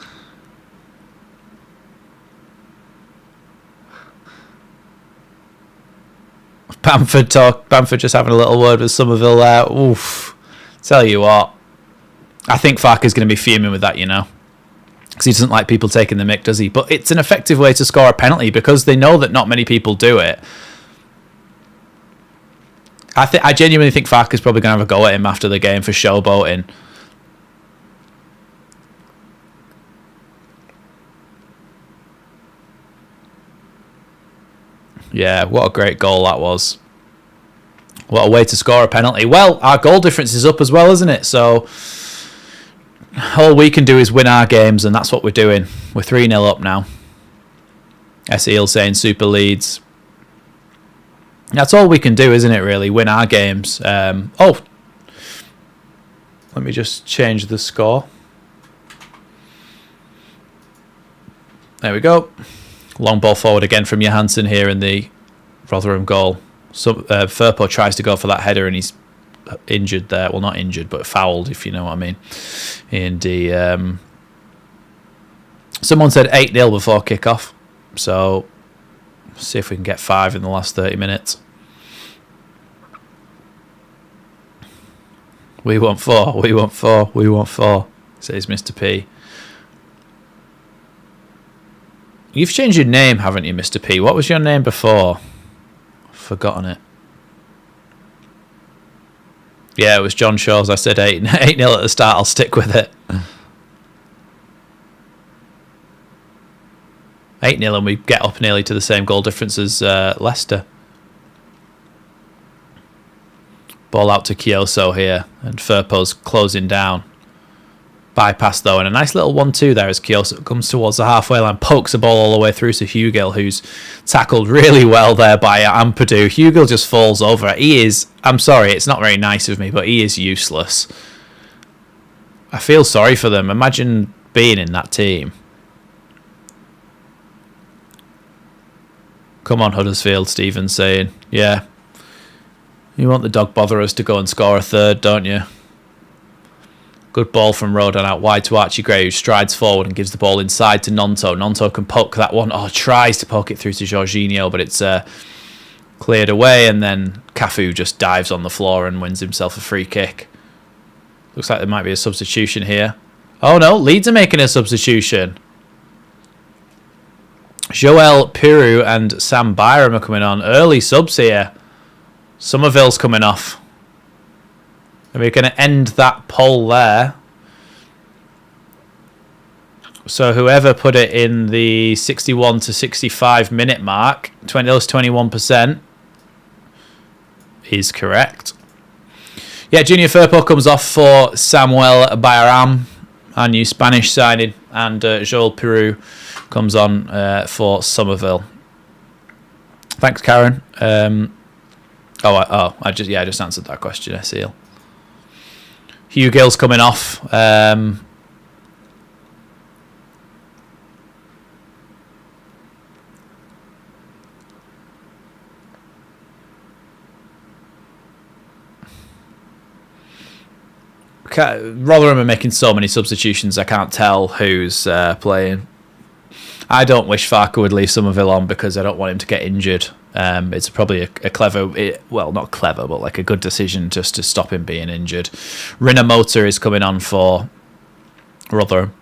Bamford just having a little word with Somerville there. Oof. Tell you what. I think Farker's going to be fuming with that, you know. Because he doesn't like people taking the mick, does he? But it's an effective way to score a penalty because they know that not many people do it. I genuinely think Farker's probably going to have a go at him after the game for showboating. Yeah, what a great goal that was. What a way to score a penalty. Well, our goal difference is up as well, isn't it? So all we can do is win our games, and that's what we're doing. We're 3-0 up now. SEL saying Super Leeds. That's all we can do, isn't it, really? Win our games. Oh, let me just change the score. There we go. Long ball forward again from Johansson here in the Rotherham goal. So Firpo tries to go for that header and he's injured there. Well, not injured, but fouled, if you know what I mean. In the Someone said 8-0 before kickoff. So, see if we can get 5 in the last 30 minutes. We want 4. We want 4. We want 4. Says Mr. P. You've changed your name, haven't you, Mr. P? What was your name before? I've forgotten it. Yeah, it was John Shaw's. I said 8-0 at the start. I'll stick with it. 8-0 and we get up nearly to the same goal difference as Leicester. Ball out to Kyoso here. And Firpo's closing down. Bypass though, and a nice little 1-2 there as Kyoso comes towards the halfway line, pokes the ball all the way through to Hugill, who's tackled really well there by Ampadu. Hugill just falls over. He is, I'm sorry, it's not very nice of me, but he is useless. I feel sorry for them. Imagine being in that team. Come on, Huddersfield, Stephen's saying. Yeah. You want the dog botherers to go and score a third, don't you? Good ball from Rodon out wide to Archie Gray, who strides forward and gives the ball inside to Nonto. Nonto can poke that one. Oh, tries to poke it through to Jorginho, but it's cleared away. And then Cafu just dives on the floor and wins himself a free kick. Looks like there might be a substitution here. Oh, no. Leeds are making a substitution. Joel Piru and Sam Byram are coming on. Early subs here. Somerville's coming off. And we're going to end that poll there. So whoever put it in the 61 to 65 minute mark, 21% is correct. Yeah, Junior Firpo comes off for Samuel Bayram, our new Spanish signing, and Joel Piru comes on for Somerville. Thanks, Karen. I just answered that question, Seal. Hugill's coming off. Rotherham are making so many substitutions, I can't tell who's playing. I don't wish Farke would leave Somerville on because I don't want him to get injured. It's probably a clever, well, not clever, but like a good decision just to stop him being injured. Rinomota is coming on for Rotherham.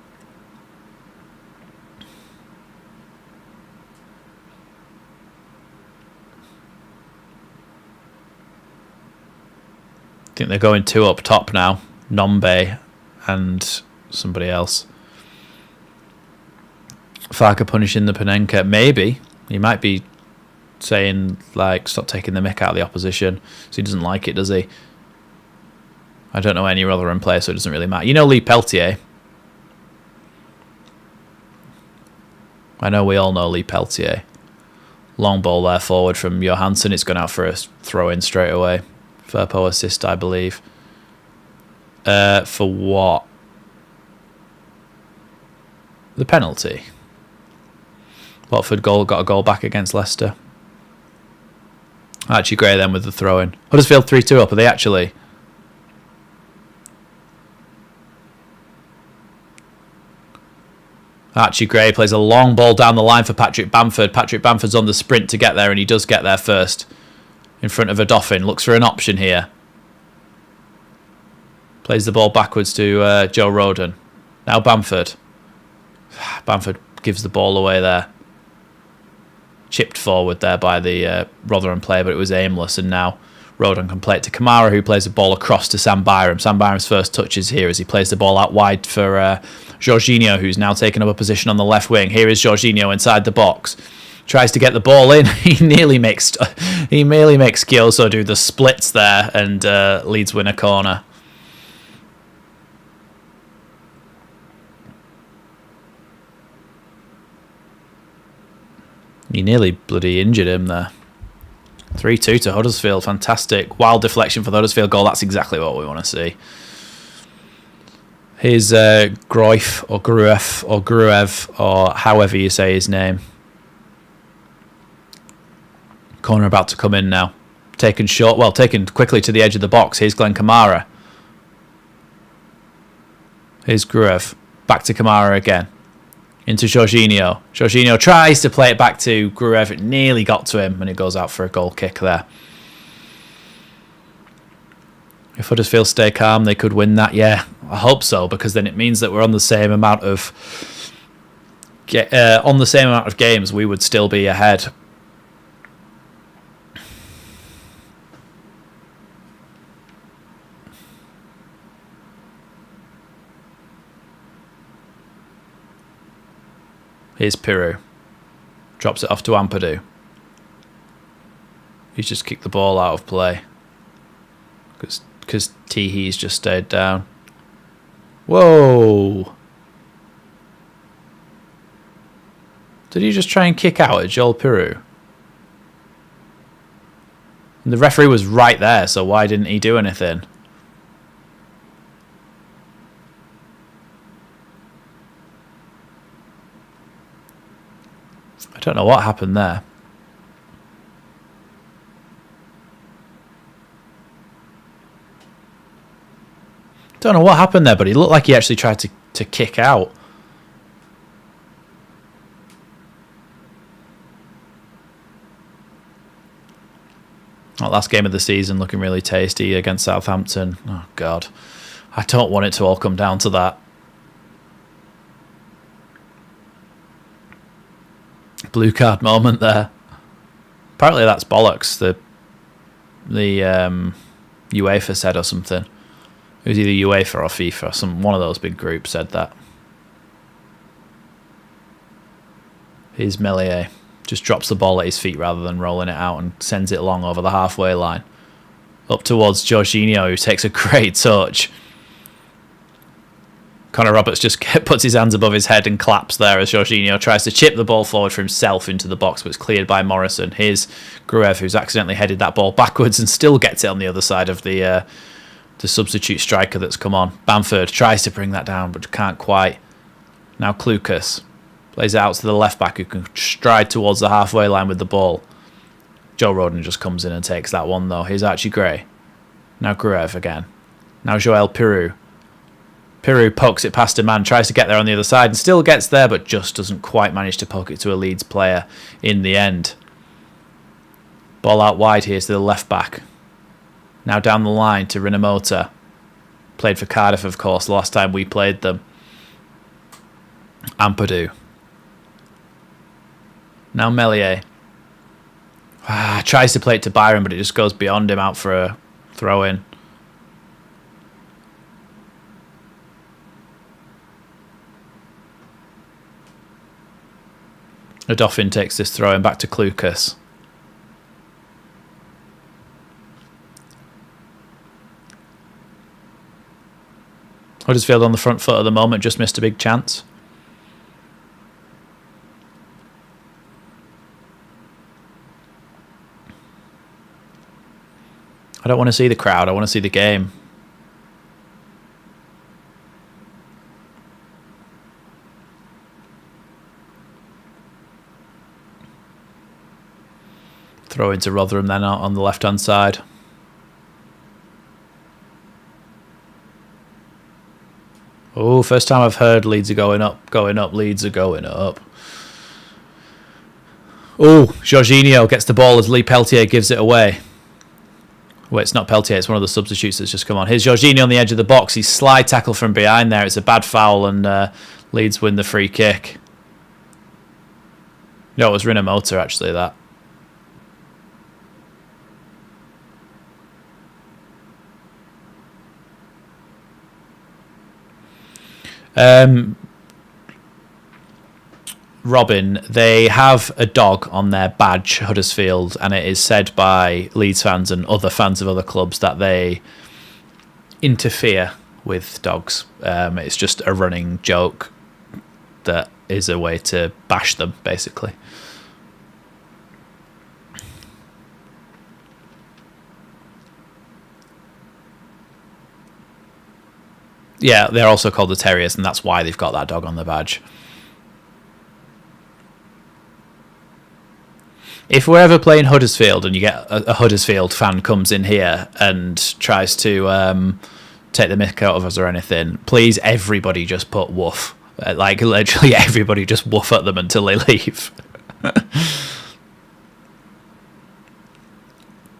I think they're going 2 up top now. Nombe and somebody else. Farke punishing the Panenka. Maybe. He might be saying, like, stop taking the mick out of the opposition. So he doesn't like it, does he? I don't know any Rotherham player, so it doesn't really matter. You know Lee Peltier? I know we all know Lee Peltier. Long ball there forward from Johansson. It's gone out for a throw-in straight away. Firpo assist, I believe. For what? The penalty. Watford got a goal back against Leicester. Archie Gray then with the throw-in. Huddersfield 3-2 up, are they actually? Archie Gray plays a long ball down the line for Patrick Bamford. Patrick Bamford's on the sprint to get there, and he does get there first. In front of a Dauphin. Looks for an option here. Plays the ball backwards to Joe Rodon. Now Bamford. Bamford gives the ball away there. Chipped forward there by the Rotherham player, but it was aimless, and now Rodon can play it to Kamara, who plays the ball across to Sam Byram. Sam Byram's first touch is here as he plays the ball out wide for Jorginho, who's now taken up a position on the left wing. Here is Jorginho inside the box. Tries to get the ball in. He nearly makes Kyoso do the splits there, and Leeds win a corner. He nearly bloody injured him there. 3-2 to Huddersfield. Fantastic. Wild deflection for the Huddersfield goal. That's exactly what we want to see. Here's Groif or Gruev or Gruev or however you say his name. Corner about to come in now. Taken quickly to the edge of the box. Here's Glenn Kamara. Here's Gruev. Back to Kamara again. into Jorginho. Jorginho tries to play it back to Gruev. It nearly got to him, and it goes out for a goal kick there. If Huddersfield stay calm, they could win that. Yeah, I hope so, because then it means that we're on the same amount of games. We would still be ahead. Here's Piru. Drops it off to Ampadu. He's just kicked the ball out of play. Because Teehee's just stayed down. Whoa! Did he just try and kick out at Joel Piru? And the referee was right there, so why didn't he do anything? I don't know what happened there. Don't know what happened there, but he looked like he actually tried to kick out. That last game of the season looking really tasty against Southampton. Oh, God. I don't want it to all come down to that. Blue card moment there. Apparently that's bollocks. The UEFA said or something. It was either UEFA or FIFA. One of those big groups said that. Here's Meslier. Just drops the ball at his feet rather than rolling it out and sends it long over the halfway line. Up towards Jorginho, who takes a great touch. Connor Roberts just puts his hands above his head and claps there as Jorginho tries to chip the ball forward for himself into the box, but it's cleared by Morrison. Here's Gruev, who's accidentally headed that ball backwards and still gets it on the other side of the substitute striker that's come on. Bamford tries to bring that down, but can't quite. Now Klukas plays it out to the left back, who can stride towards the halfway line with the ball. Joe Rodon just comes in and takes that one, though. Here's Archie Gray. Now Gruev again. Now Joel Piru. Piru pokes it past a man, tries to get there on the other side, and still gets there, but just doesn't quite manage to poke it to a Leeds player in the end. Ball out wide here to the left back. Now down the line to Rinomhota. Played for Cardiff, of course, the last time we played them. Ampadu. Now Meslier. Tries to play it to Byron, but it just goes beyond him, out for a throw-in. Odoffin takes this throw-in back to Klukas. Huddersfield on the front foot at the moment, just missed a big chance. I don't want to see the crowd, I want to see the game. Throw into Rotherham then out on the left-hand side. Oh, first time I've heard Leeds are going up, Leeds are going up. Oh, Jorginho gets the ball as Lee Peltier gives it away. Wait, it's not Peltier, it's one of the substitutes that's just come on. Here's Jorginho on the edge of the box. He's slide tackle from behind there. It's a bad foul, and Leeds win the free kick. No, it was Rinomhota, actually, that. Robin, they have a dog on their badge, Huddersfield, and it is said by Leeds fans and other fans of other clubs that they interfere with dogs. It's just a running joke that is a way to bash them, basically. Yeah, they're also called the Terriers, and that's why they've got that dog on the badge. If we're ever playing Huddersfield and you get a Huddersfield fan comes in here and tries to take the mick out of us or anything, please, everybody just put woof Like, literally everybody just woof at them until they leave.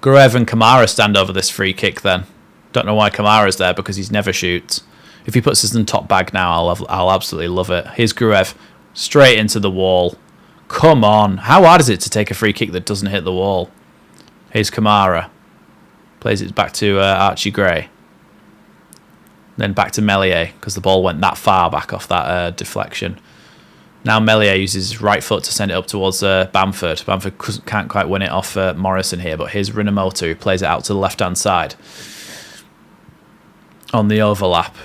Gruev and Kamara stand over this free kick then. Don't know why Kamara's there, because he's never shoots. If he puts us in top bag now, I'll absolutely love it. Here's Gruev, straight into the wall. Come on. How hard is it to take a free kick that doesn't hit the wall? Here's Kamara. Plays it back to Archie Gray. Then back to Meslier, because the ball went that far back off that deflection. Now Meslier uses his right foot to send it up towards Bamford. Bamford can't quite win it off Morrison here, but here's Rinamoto, who plays it out to the left-hand side. On the overlap.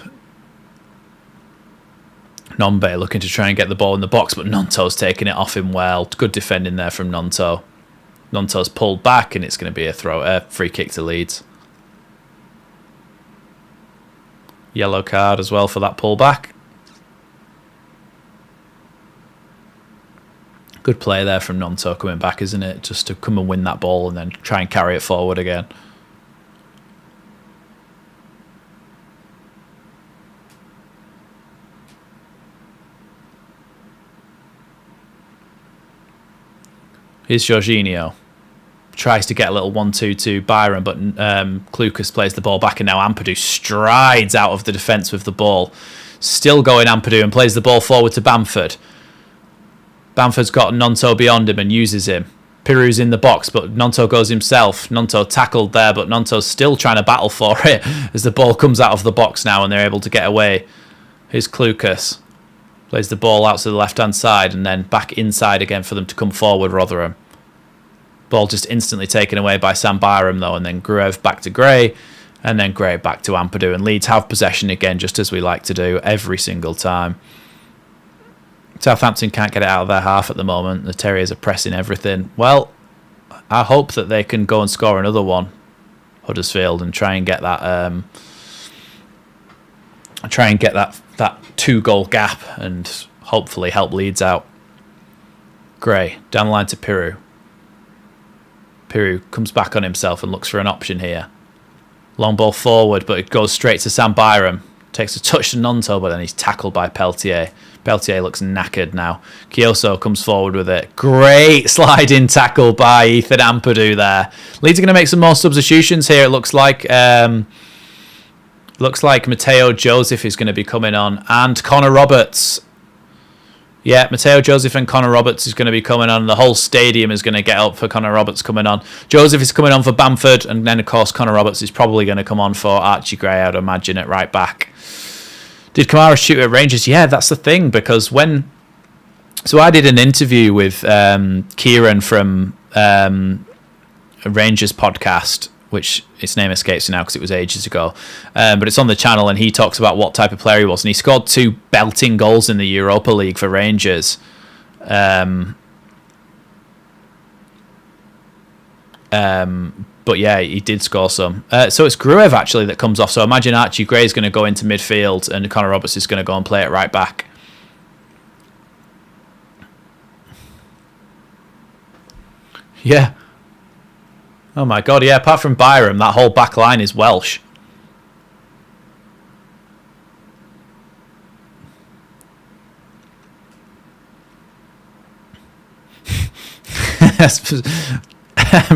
Nombe looking to try and get the ball in the box, but Nonto's taking it off him well. Good defending there from Nonto. Nonto's pulled back, and it's going to be a free kick to Leeds. Yellow card as well for that pullback. Good play there from Nonto coming back, isn't it? Just to come and win that ball and then try and carry it forward again. Here's Jorginho. Tries to get a little 1-2 to Byron, but Klukas plays the ball back, and now Ampadu strides out of the defence with the ball. Still going Ampadu, and plays the ball forward to Bamford. Bamford's got Nonto beyond him and uses him. Piru's in the box, but Nonto goes himself. Nonto tackled there, but Nonto's still trying to battle for it as the ball comes out of the box now and they're able to get away. Here's Klukas. Plays the ball out to the left-hand side and then back inside again for them to come forward, Rotherham. Ball just instantly taken away by Sam Byram, though, and then Gruev back to Gray, and then Gray back to Ampadu. And Leeds have possession again, just as we like to do every single time. Southampton can't get it out of their half at the moment. The Terriers are pressing everything. Well, I hope that they can go and score another one, Huddersfield, and try and get that that 2-goal gap and hopefully help Leeds out. Gray down the line to Piru. Piru comes back on himself and looks for an option here. Long ball forward, but it goes straight to Sam Byram. Takes a touch to Nonto, but then he's tackled by Peltier. Peltier looks knackered now. Kioso comes forward with it. Great sliding tackle by Ethan Ampadu there. Leeds are going to make some more substitutions here, it looks like. Looks like Mateo Joseph is going to be coming on. And Connor Roberts. Yeah, Mateo Joseph and Connor Roberts is going to be coming on. The whole stadium is going to get up for Connor Roberts coming on. Joseph is coming on for Bamford. And then, of course, Connor Roberts is probably going to come on for Archie Gray, I'd imagine, at right back. Did Kamara shoot at Rangers? Yeah, that's the thing. Because when... So I did an interview with Kieran from a Rangers podcast, which its name escapes me now because it was ages ago. But it's on the channel, and he talks about what type of player he was. And he scored 2 belting goals in the Europa League for Rangers. But yeah, he did score some. So it's Gruev, actually, that comes off. So imagine Archie Gray is going to go into midfield, and Connor Roberts is going to go and play it right back. Yeah. Oh my God, yeah, apart from Byram, that whole back line is Welsh.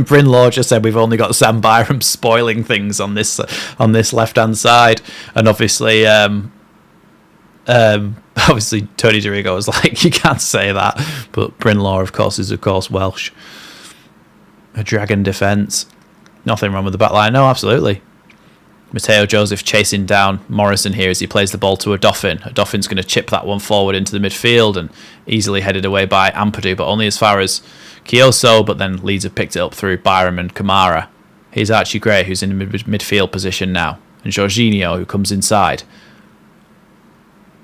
Bryn Law just said we've only got Sam Byram spoiling things on this left-hand side. And obviously Tony DeRigo was like, you can't say that. But Bryn Law, of course, is Welsh. A dragon defence. Nothing wrong with the back line. No, absolutely. Mateo Joseph chasing down Morrison here as he plays the ball to a Dauphin. A Dauphin's going to chip that one forward into the midfield and easily headed away by Ampadu, but only as far as Kioso, but then Leeds have picked it up through Byram and Kamara. Here's Archie Gray, who's in midfield position now, and Jorginho, who comes inside.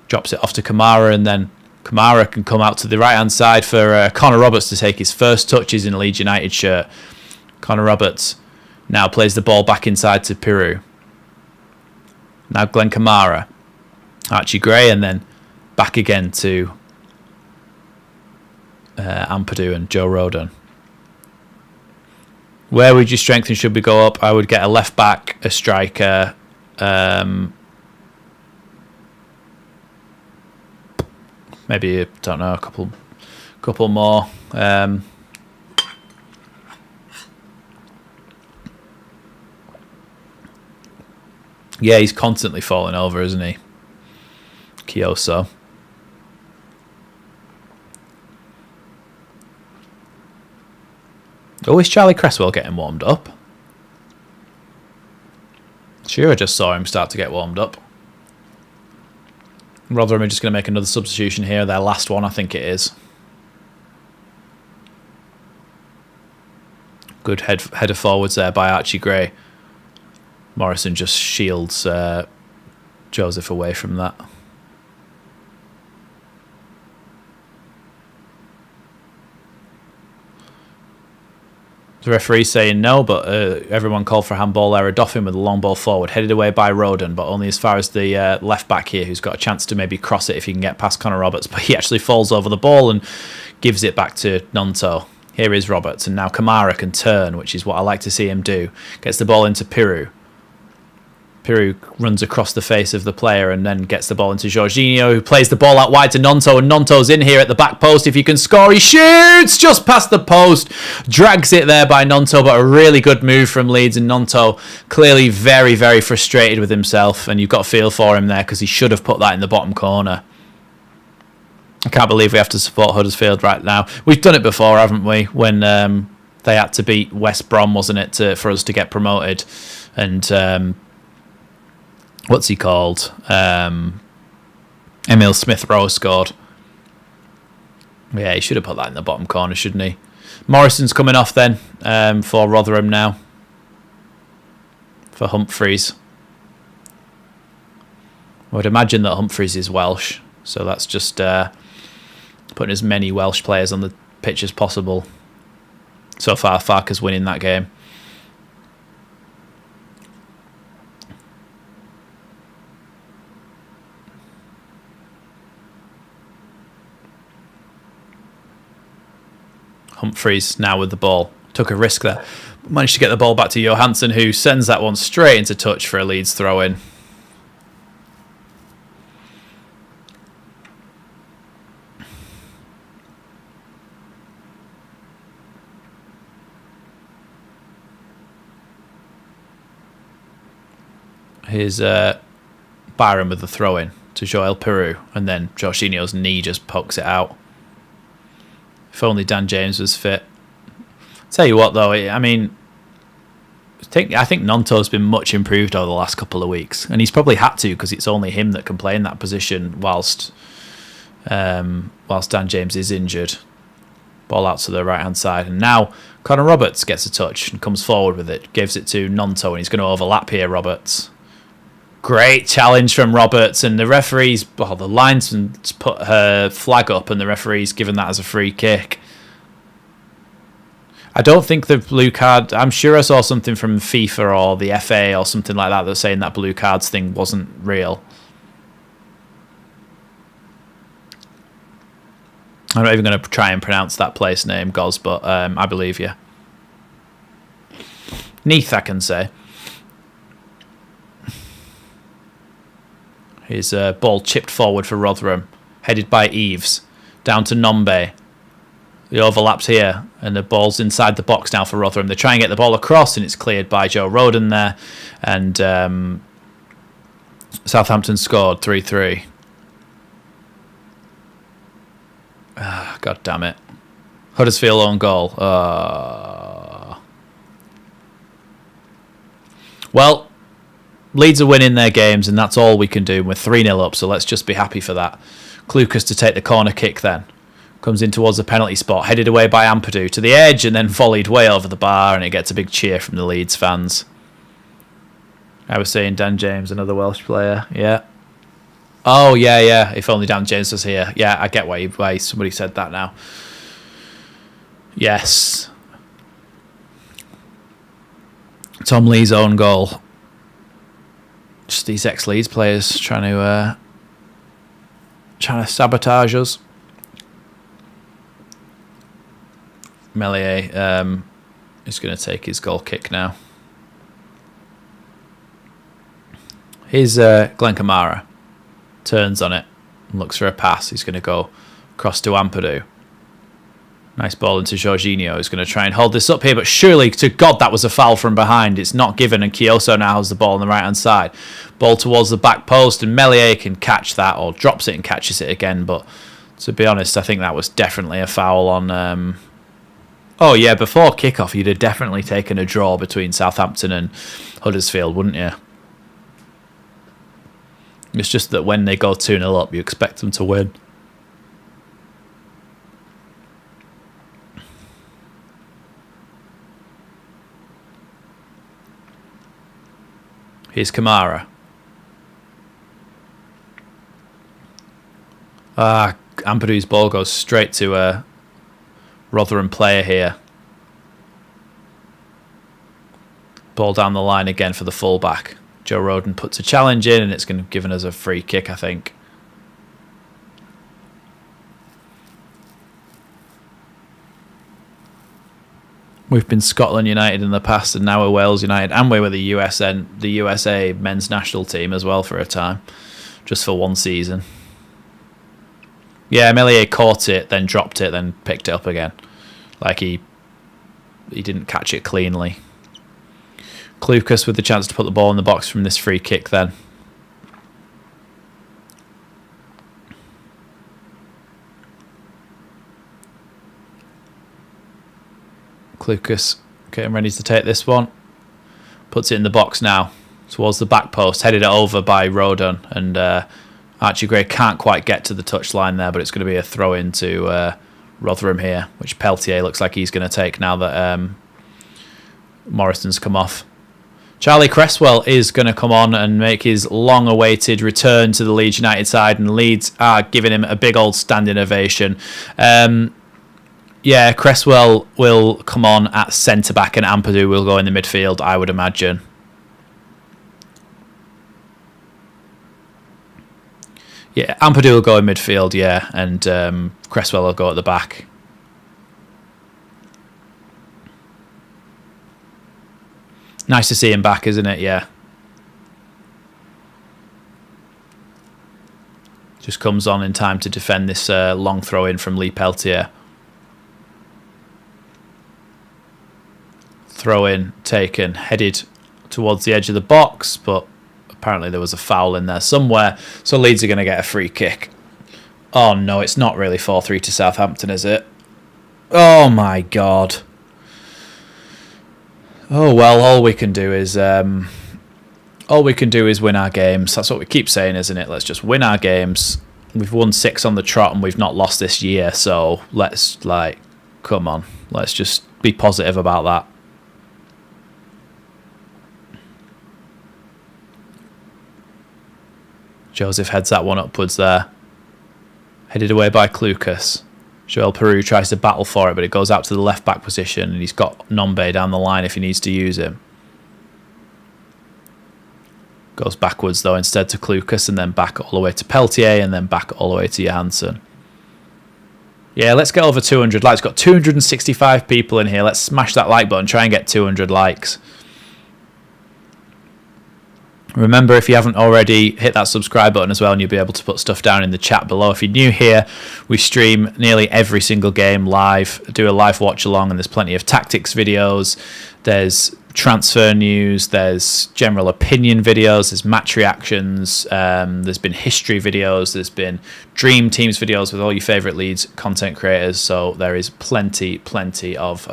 Drops it off to Kamara, and then Kamara can come out to the right-hand side for Connor Roberts to take his first touches in a Leeds United shirt. Connor Roberts now plays the ball back inside to Piru. Now Glenn Kamara. Archie Gray, and then back again to Ampadu and Joe Rodon. Where would you strengthen? Should we go up? I would get a left-back, a striker, Maybe, I don't know, a couple more. Yeah, he's constantly falling over, isn't he? Kioso. Oh, is Charlie Cresswell getting warmed up? Sure, I just saw him start to get warmed up. Rotherham are just going to make another substitution here. Their last one, I think it is. Good header forwards there by Archie Gray. Morrison just shields Joseph away from that. The referee saying no, but everyone called for a handball there. Doffin with a long ball forward, headed away by Roden, but only as far as the left back here, who's got a chance to maybe cross it if he can get past Connor Roberts. But he actually falls over the ball and gives it back to Nonto. Here is Roberts, and now Kamara can turn, which is what I like to see him do. Gets the ball into Piru. Piru runs across the face of the player and then gets the ball into Jorginho, who plays the ball out wide to Nonto, and Nonto's in here at the back post. If he can score, he shoots just past the post. Drags it there by Nonto, but a really good move from Leeds, and Nonto clearly very, very frustrated with himself, and you've got a feel for him there because he should have put that in the bottom corner. I can't believe we have to support Huddersfield right now. We've done it before, haven't we? When they had to beat West Brom, wasn't it, for us to get promoted, and... what's he called? Emil Smith-Rowe scored. Yeah, he should have put that in the bottom corner, shouldn't he? Morrison's coming off then for Rotherham now. For Humphreys. I would imagine that Humphreys is Welsh. So that's just putting as many Welsh players on the pitch as possible. So far, Farke's winning that game. Humphreys now with the ball. Took a risk there. Managed to get the ball back to Johansson, who sends that one straight into touch for a Leeds throw-in. Here's Byron with the throw-in to Joel Peru, and then Jorginho's knee just pokes it out. If only Dan James was fit. Tell you what, though, I mean, I think Nonto's been much improved over the last couple of weeks, and he's probably had to because it's only him that can play in that position whilst Dan James is injured. Ball out to the right-hand side, and now Connor Roberts gets a touch and comes forward with it, gives it to Nonto, and he's going to overlap here, Roberts. Great challenge from Roberts, and the referee's... well, the linesman's put her flag up, and the referee's given that as a free kick. I don't think the blue card... I'm sure I saw something from FIFA or the FA or something like that saying that blue cards thing wasn't real. I'm not even going to try and pronounce that place name, Goz, but I believe you. Neath, I can say. His ball chipped forward for Rotherham, headed by Eves, down to Nombe. The overlaps here, and the ball's inside the box now for Rotherham. They try and get the ball across, and it's cleared by Joe Roden there. And Southampton scored 3-3. Ah, God damn it. Huddersfield own goal. Well, Leeds are winning their games, and that's all we can do. We're 3-0 up, so let's just be happy for that. Klukas to take the corner kick then. Comes in towards the penalty spot, headed away by Ampadu to the edge, and then volleyed way over the bar, and it gets a big cheer from the Leeds fans. I was saying Dan James, another Welsh player. Yeah. Oh, yeah. If only Dan James was here. Yeah, I get why somebody said that now. Yes. Tom Lee's own goal. Just these ex-Leeds players trying to sabotage us. Meslier is going to take his goal kick now. Here's Glenn Kamara. Turns on it. Looks for a pass. He's going to go across to Ampadu. Nice ball into Jorginho. He's going to try and hold this up here, but surely, to God, that was a foul from behind. It's not given, and Kyoso now has the ball on the right-hand side. Ball towards the back post, and Meslier can catch that, or drops it and catches it again, but to be honest, I think that was definitely a foul on... Oh, yeah, before kickoff, you'd have definitely taken a draw between Southampton and Huddersfield, wouldn't you? It's just that when they go 2-0 up, you expect them to win. Here's Kamara. Ampadu's ball goes straight to a Rotherham player here. Ball down the line again for the fullback. Joe Rodon puts a challenge in, and it's going to give us a free kick, I think. We've been Scotland United in the past, and now we're Wales United, and we were the USA men's national team as well for a time, just for one season. Yeah, Meslier caught it, then dropped it, then picked it up again. Like he didn't catch it cleanly. Klukas with the chance to put the ball in the box from this free kick then. Klukas getting ready to take this one. Puts it in the box now towards the back post. Headed it over by Rodon, and Archie Gray can't quite get to the touchline there, but it's going to be a throw into Rotherham here, which Peltier looks like he's going to take now that Morrison's come off. Charlie Cresswell is going to come on and make his long-awaited return to the Leeds United side, and Leeds are giving him a big old standing ovation. Yeah, Cresswell will come on at centre-back, and Ampadu will go in the midfield, I would imagine. Yeah, Ampadu will go in midfield, yeah, and Cresswell will go at the back. Nice to see him back, isn't it? Yeah. Just comes on in time to defend this long throw-in from Lee Peltier. Throw-in taken, headed towards the edge of the box, but apparently there was a foul in there somewhere, so Leeds are going to get a free kick. Oh no, it's not really 4-3 to Southampton, is it? Oh my God. Oh well, all we can do is win our games. That's what we keep saying, isn't it? Let's just win our games. We've won 6 on the trot and we've not lost this year, so let's come on. Let's just be positive about that. Joseph heads that one upwards there. Headed away by Klukas. Joel Peru tries to battle for it, but it goes out to the left-back position, and he's got Nombe down the line if he needs to use him. Goes backwards, though, instead to Klukas, and then back all the way to Peltier, and then back all the way to Johansson. Yeah, let's get over 200 likes. Got 265 people in here. Let's smash that like button. Try and get 200 likes. Remember, if you haven't already, hit that subscribe button as well, and you'll be able to put stuff down in the chat below. If you're new here, we stream nearly every single game live, do a live watch along, and there's plenty of tactics videos, there's transfer news, there's general opinion videos, there's match reactions, there's been history videos, there's been dream teams videos with all your favourite Leeds content creators, so there is plenty of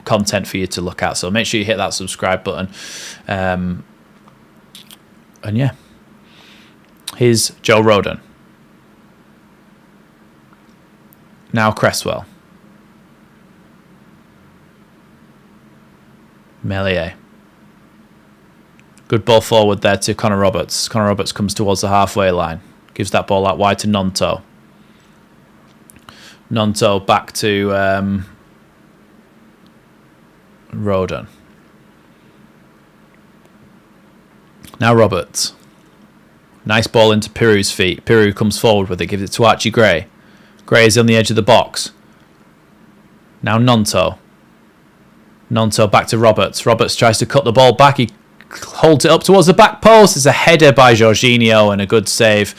content for you to look at, so make sure you hit that subscribe button. And yeah, here's Joe Rodon. Now Cresswell. Meslier. Good ball forward there to Connor Roberts. Connor Roberts comes towards the halfway line. Gives that ball out wide to Nonto. Nonto back to Rodon. Now Roberts. Nice ball into Peru's feet. Peru comes forward with it, gives it to Archie Gray. Gray is on the edge of the box. Now Nonto. Nonto back to Roberts. Roberts tries to cut the ball back. He holds it up towards the back post. It's a header by Jorginho and a good save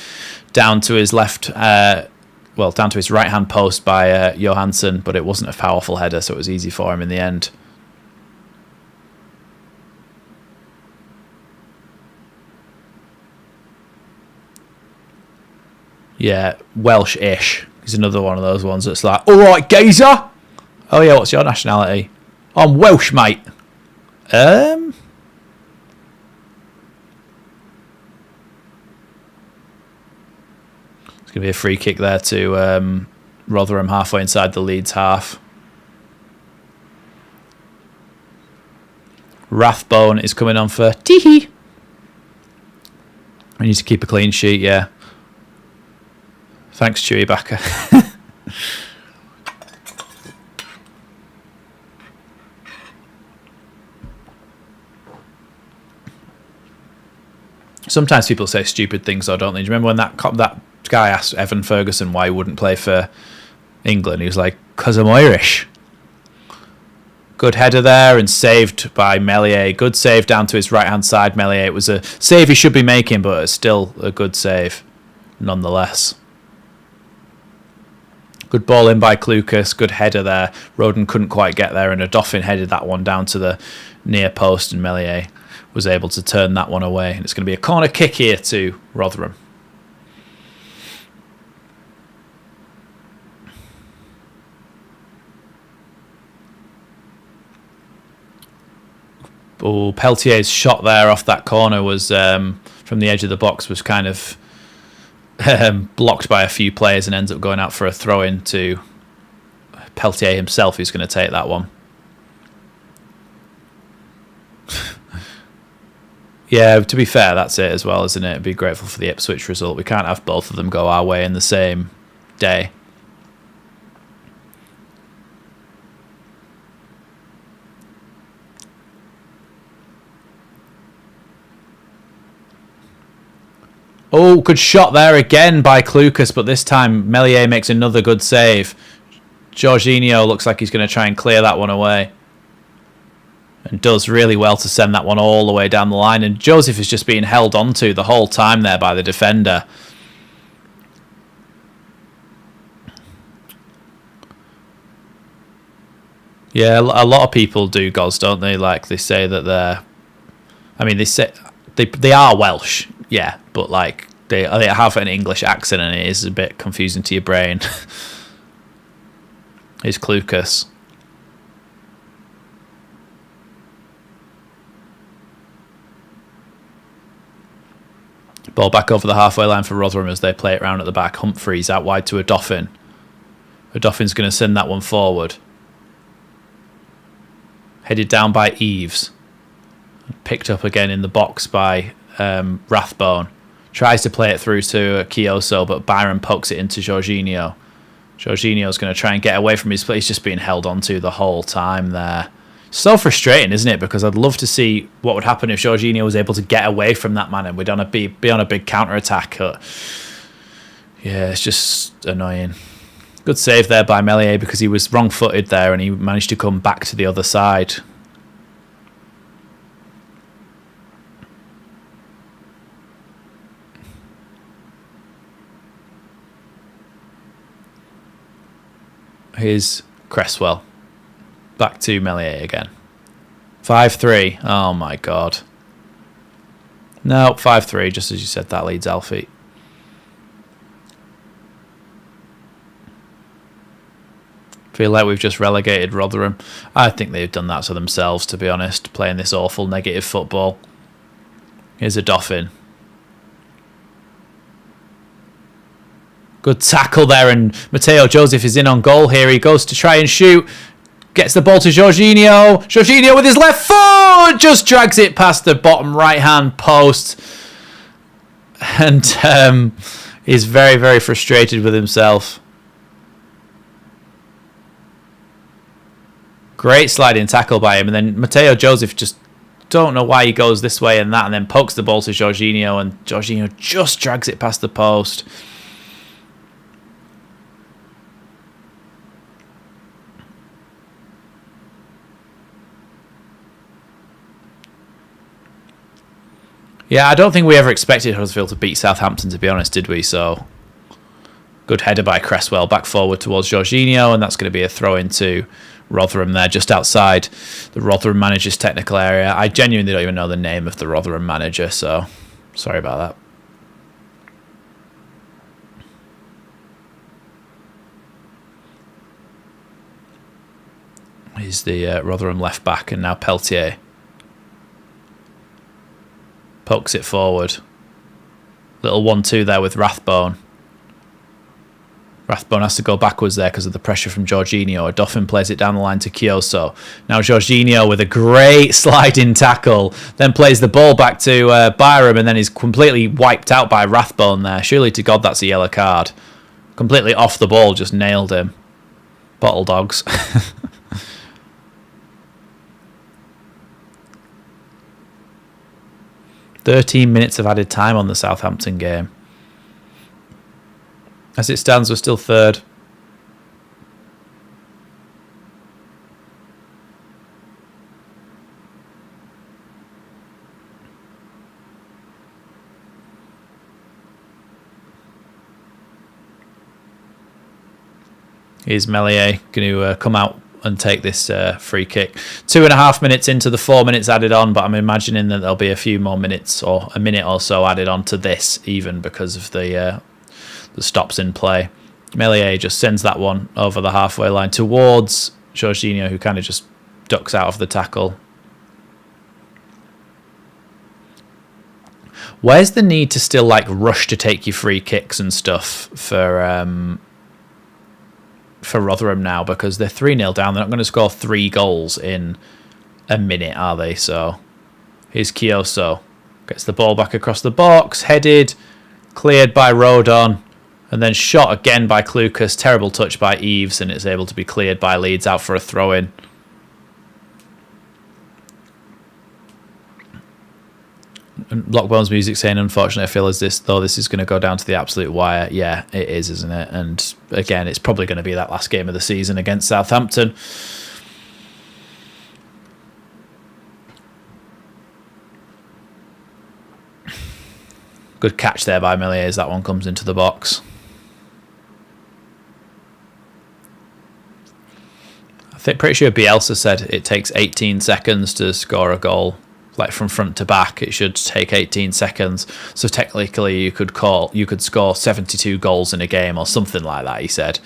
down to his left, well, down to his right-hand post by Johansson, but it wasn't a powerful header, so it was easy for him in the end. Yeah, Welsh-ish. He's another one of those ones that's like, all right, geezer. Oh yeah, what's your nationality? I'm Welsh, mate. It's going to be a free kick there to Rotherham, halfway inside the Leeds half. Rathbone is coming on for Teehee. We need to keep a clean sheet, yeah. Thanks, Chewy Backer. Sometimes people say stupid things, though, don't they? Do you remember when that guy asked Evan Ferguson why he wouldn't play for England? He was like, "'Cause I'm Irish." Good header there and saved by Meslier. Good save down to his right-hand side, Meslier. It was a save he should be making, but it's still a good save nonetheless. Good ball in by Klukas. Good header there. Roden couldn't quite get there, and Odoffin headed that one down to the near post, and Meslier was able to turn that one away. And it's going to be a corner kick here to Rotherham. Oh, Peltier's shot there off that corner was from the edge of the box was kind of blocked by a few players and ends up going out for a throw-in to Peltier himself, who's going to take that one. Yeah, to be fair, that's it as well, isn't it? Be grateful for the Ipswich result. We can't have both of them go our way in the same day. Oh, good shot there again by Klukas, but this time Meslier makes another good save. Jorginho looks like he's going to try and clear that one away. And does really well to send that one all the way down the line. And Joseph is just being held onto the whole time there by the defender. Yeah, a lot of people do goals, don't they? Like, they say that they're... I mean, they say they are Welsh, yeah, but like they have an English accent and it is a bit confusing to your brain. Here's Klukas. Ball back over the halfway line for Rotherham as they play it round at the back. Humphreys out wide to Odoffin. Odoffin's going to send that one forward. Headed down by Eves. Picked up again in the box by Rathbone. Tries to play it through to Kioso, but Byron pokes it into Jorginho. Jorginho's going to try and get away from his play. He's just being held onto the whole time there. So frustrating, isn't it? Because I'd love to see what would happen if Jorginho was able to get away from that man and we'd be on a big counter-attack. Yeah, it's just annoying. Good save there by Meslier because he was wrong-footed there and he managed to come back to the other side. Here's Cresswell. Back to Meslier again. 5-3. Oh my god. No, 5-3, just as you said, that leads Alfie. Feel like we've just relegated Rotherham. I think they've done that to themselves, to be honest, playing this awful negative football. Here's Odoffin. Good tackle there, and Mateo Joseph is in on goal here. He goes to try and shoot. Gets the ball to Jorginho. Jorginho with his left foot just drags it past the bottom right-hand post. And is very, very frustrated with himself. Great sliding tackle by him. And then Mateo Joseph just don't know why he goes this way and that, and then pokes the ball to Jorginho, and Jorginho just drags it past the post. Yeah, I don't think we ever expected Huddersfield to beat Southampton, to be honest, did we? So, good header by Cresswell, back forward towards Jorginho, and that's going to be a throw into Rotherham there, just outside the Rotherham manager's technical area. I genuinely don't even know the name of the Rotherham manager, so sorry about that. He's the Rotherham left back, and now Peltier pokes it forward. Little 1-2 there with Rathbone. Rathbone has to go backwards there because of the pressure from Jorginho. Doffin plays it down the line to Kioso. Now Jorginho with a great sliding tackle. Then plays the ball back to Byram, and then he's completely wiped out by Rathbone there. Surely to God that's a yellow card. Completely off the ball, just nailed him. Bottle dogs. 13 minutes of added time on the Southampton game. As it stands, we're still third. Here's Meslier going to come out and take this free kick. 2.5 minutes into the 4 minutes added on, but I'm imagining that there'll be a few more minutes or a minute or so added on to this, even because of the stops in play. Meslier just sends that one over the halfway line towards Jorginho, who kind of just ducks out of the tackle. Where's the need to still like rush to take your free kicks and stuff for Rotherham now? Because they're 3-0 down. They're not going to score 3 goals in a minute, are they? So here's Kioso. Gets the ball back across the box. Headed. Cleared by Rodon. And then shot again by Klukas. Terrible touch by Eves. And it's able to be cleared by Leeds out for a throw-in. Lockbone's music saying, unfortunately, I feel as though this is going to go down to the absolute wire. Yeah, it is, isn't it? And again, it's probably going to be that last game of the season against Southampton. Good catch there by Meslier as that one comes into the box. Pretty sure Bielsa said it takes 18 seconds to score a goal. Like from front to back, it should take 18 seconds. So technically, you could score 72 goals in a game or something like that. He said.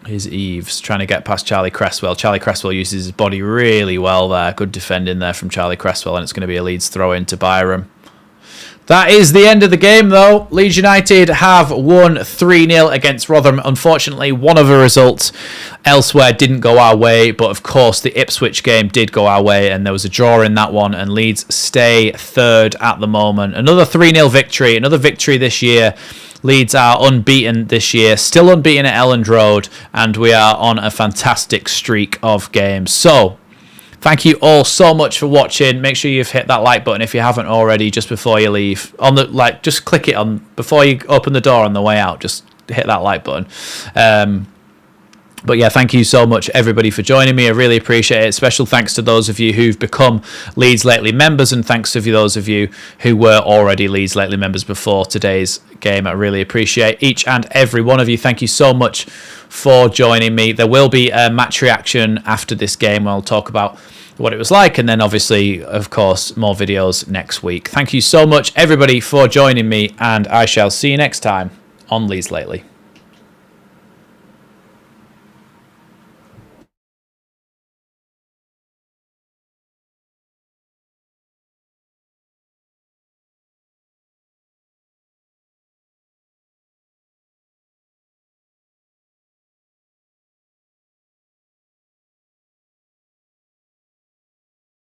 Here's Eves trying to get past Charlie Cresswell. Charlie Cresswell uses his body really well there. Good defending there from Charlie Cresswell, and it's going to be a Leeds throw in to Byram. That is the end of the game, though. Leeds United have won 3-0 against Rotherham. Unfortunately, one of the results elsewhere didn't go our way, but of course the Ipswich game did go our way, and there was a draw in that one, and Leeds stay third at the moment. Another 3-0 victory, another victory this year. Leeds are unbeaten this year, still unbeaten at Elland Road, and we are on a fantastic streak of games. So, thank you all so much for watching. Make sure you've hit that like button if you haven't already just before you leave. Just click it on before you open the door on the way out. Just hit that like button. But yeah, thank you so much, everybody, for joining me. I really appreciate it. Special thanks to those of you who've become Leeds Lately members, and thanks to those of you who were already Leeds Lately members before today's game. I really appreciate each and every one of you. Thank you so much for joining me. There will be a match reaction after this game where I'll talk about what it was like, and then obviously, of course, more videos next week. Thank you so much, everybody, for joining me, and I shall see you next time on Leeds Lately.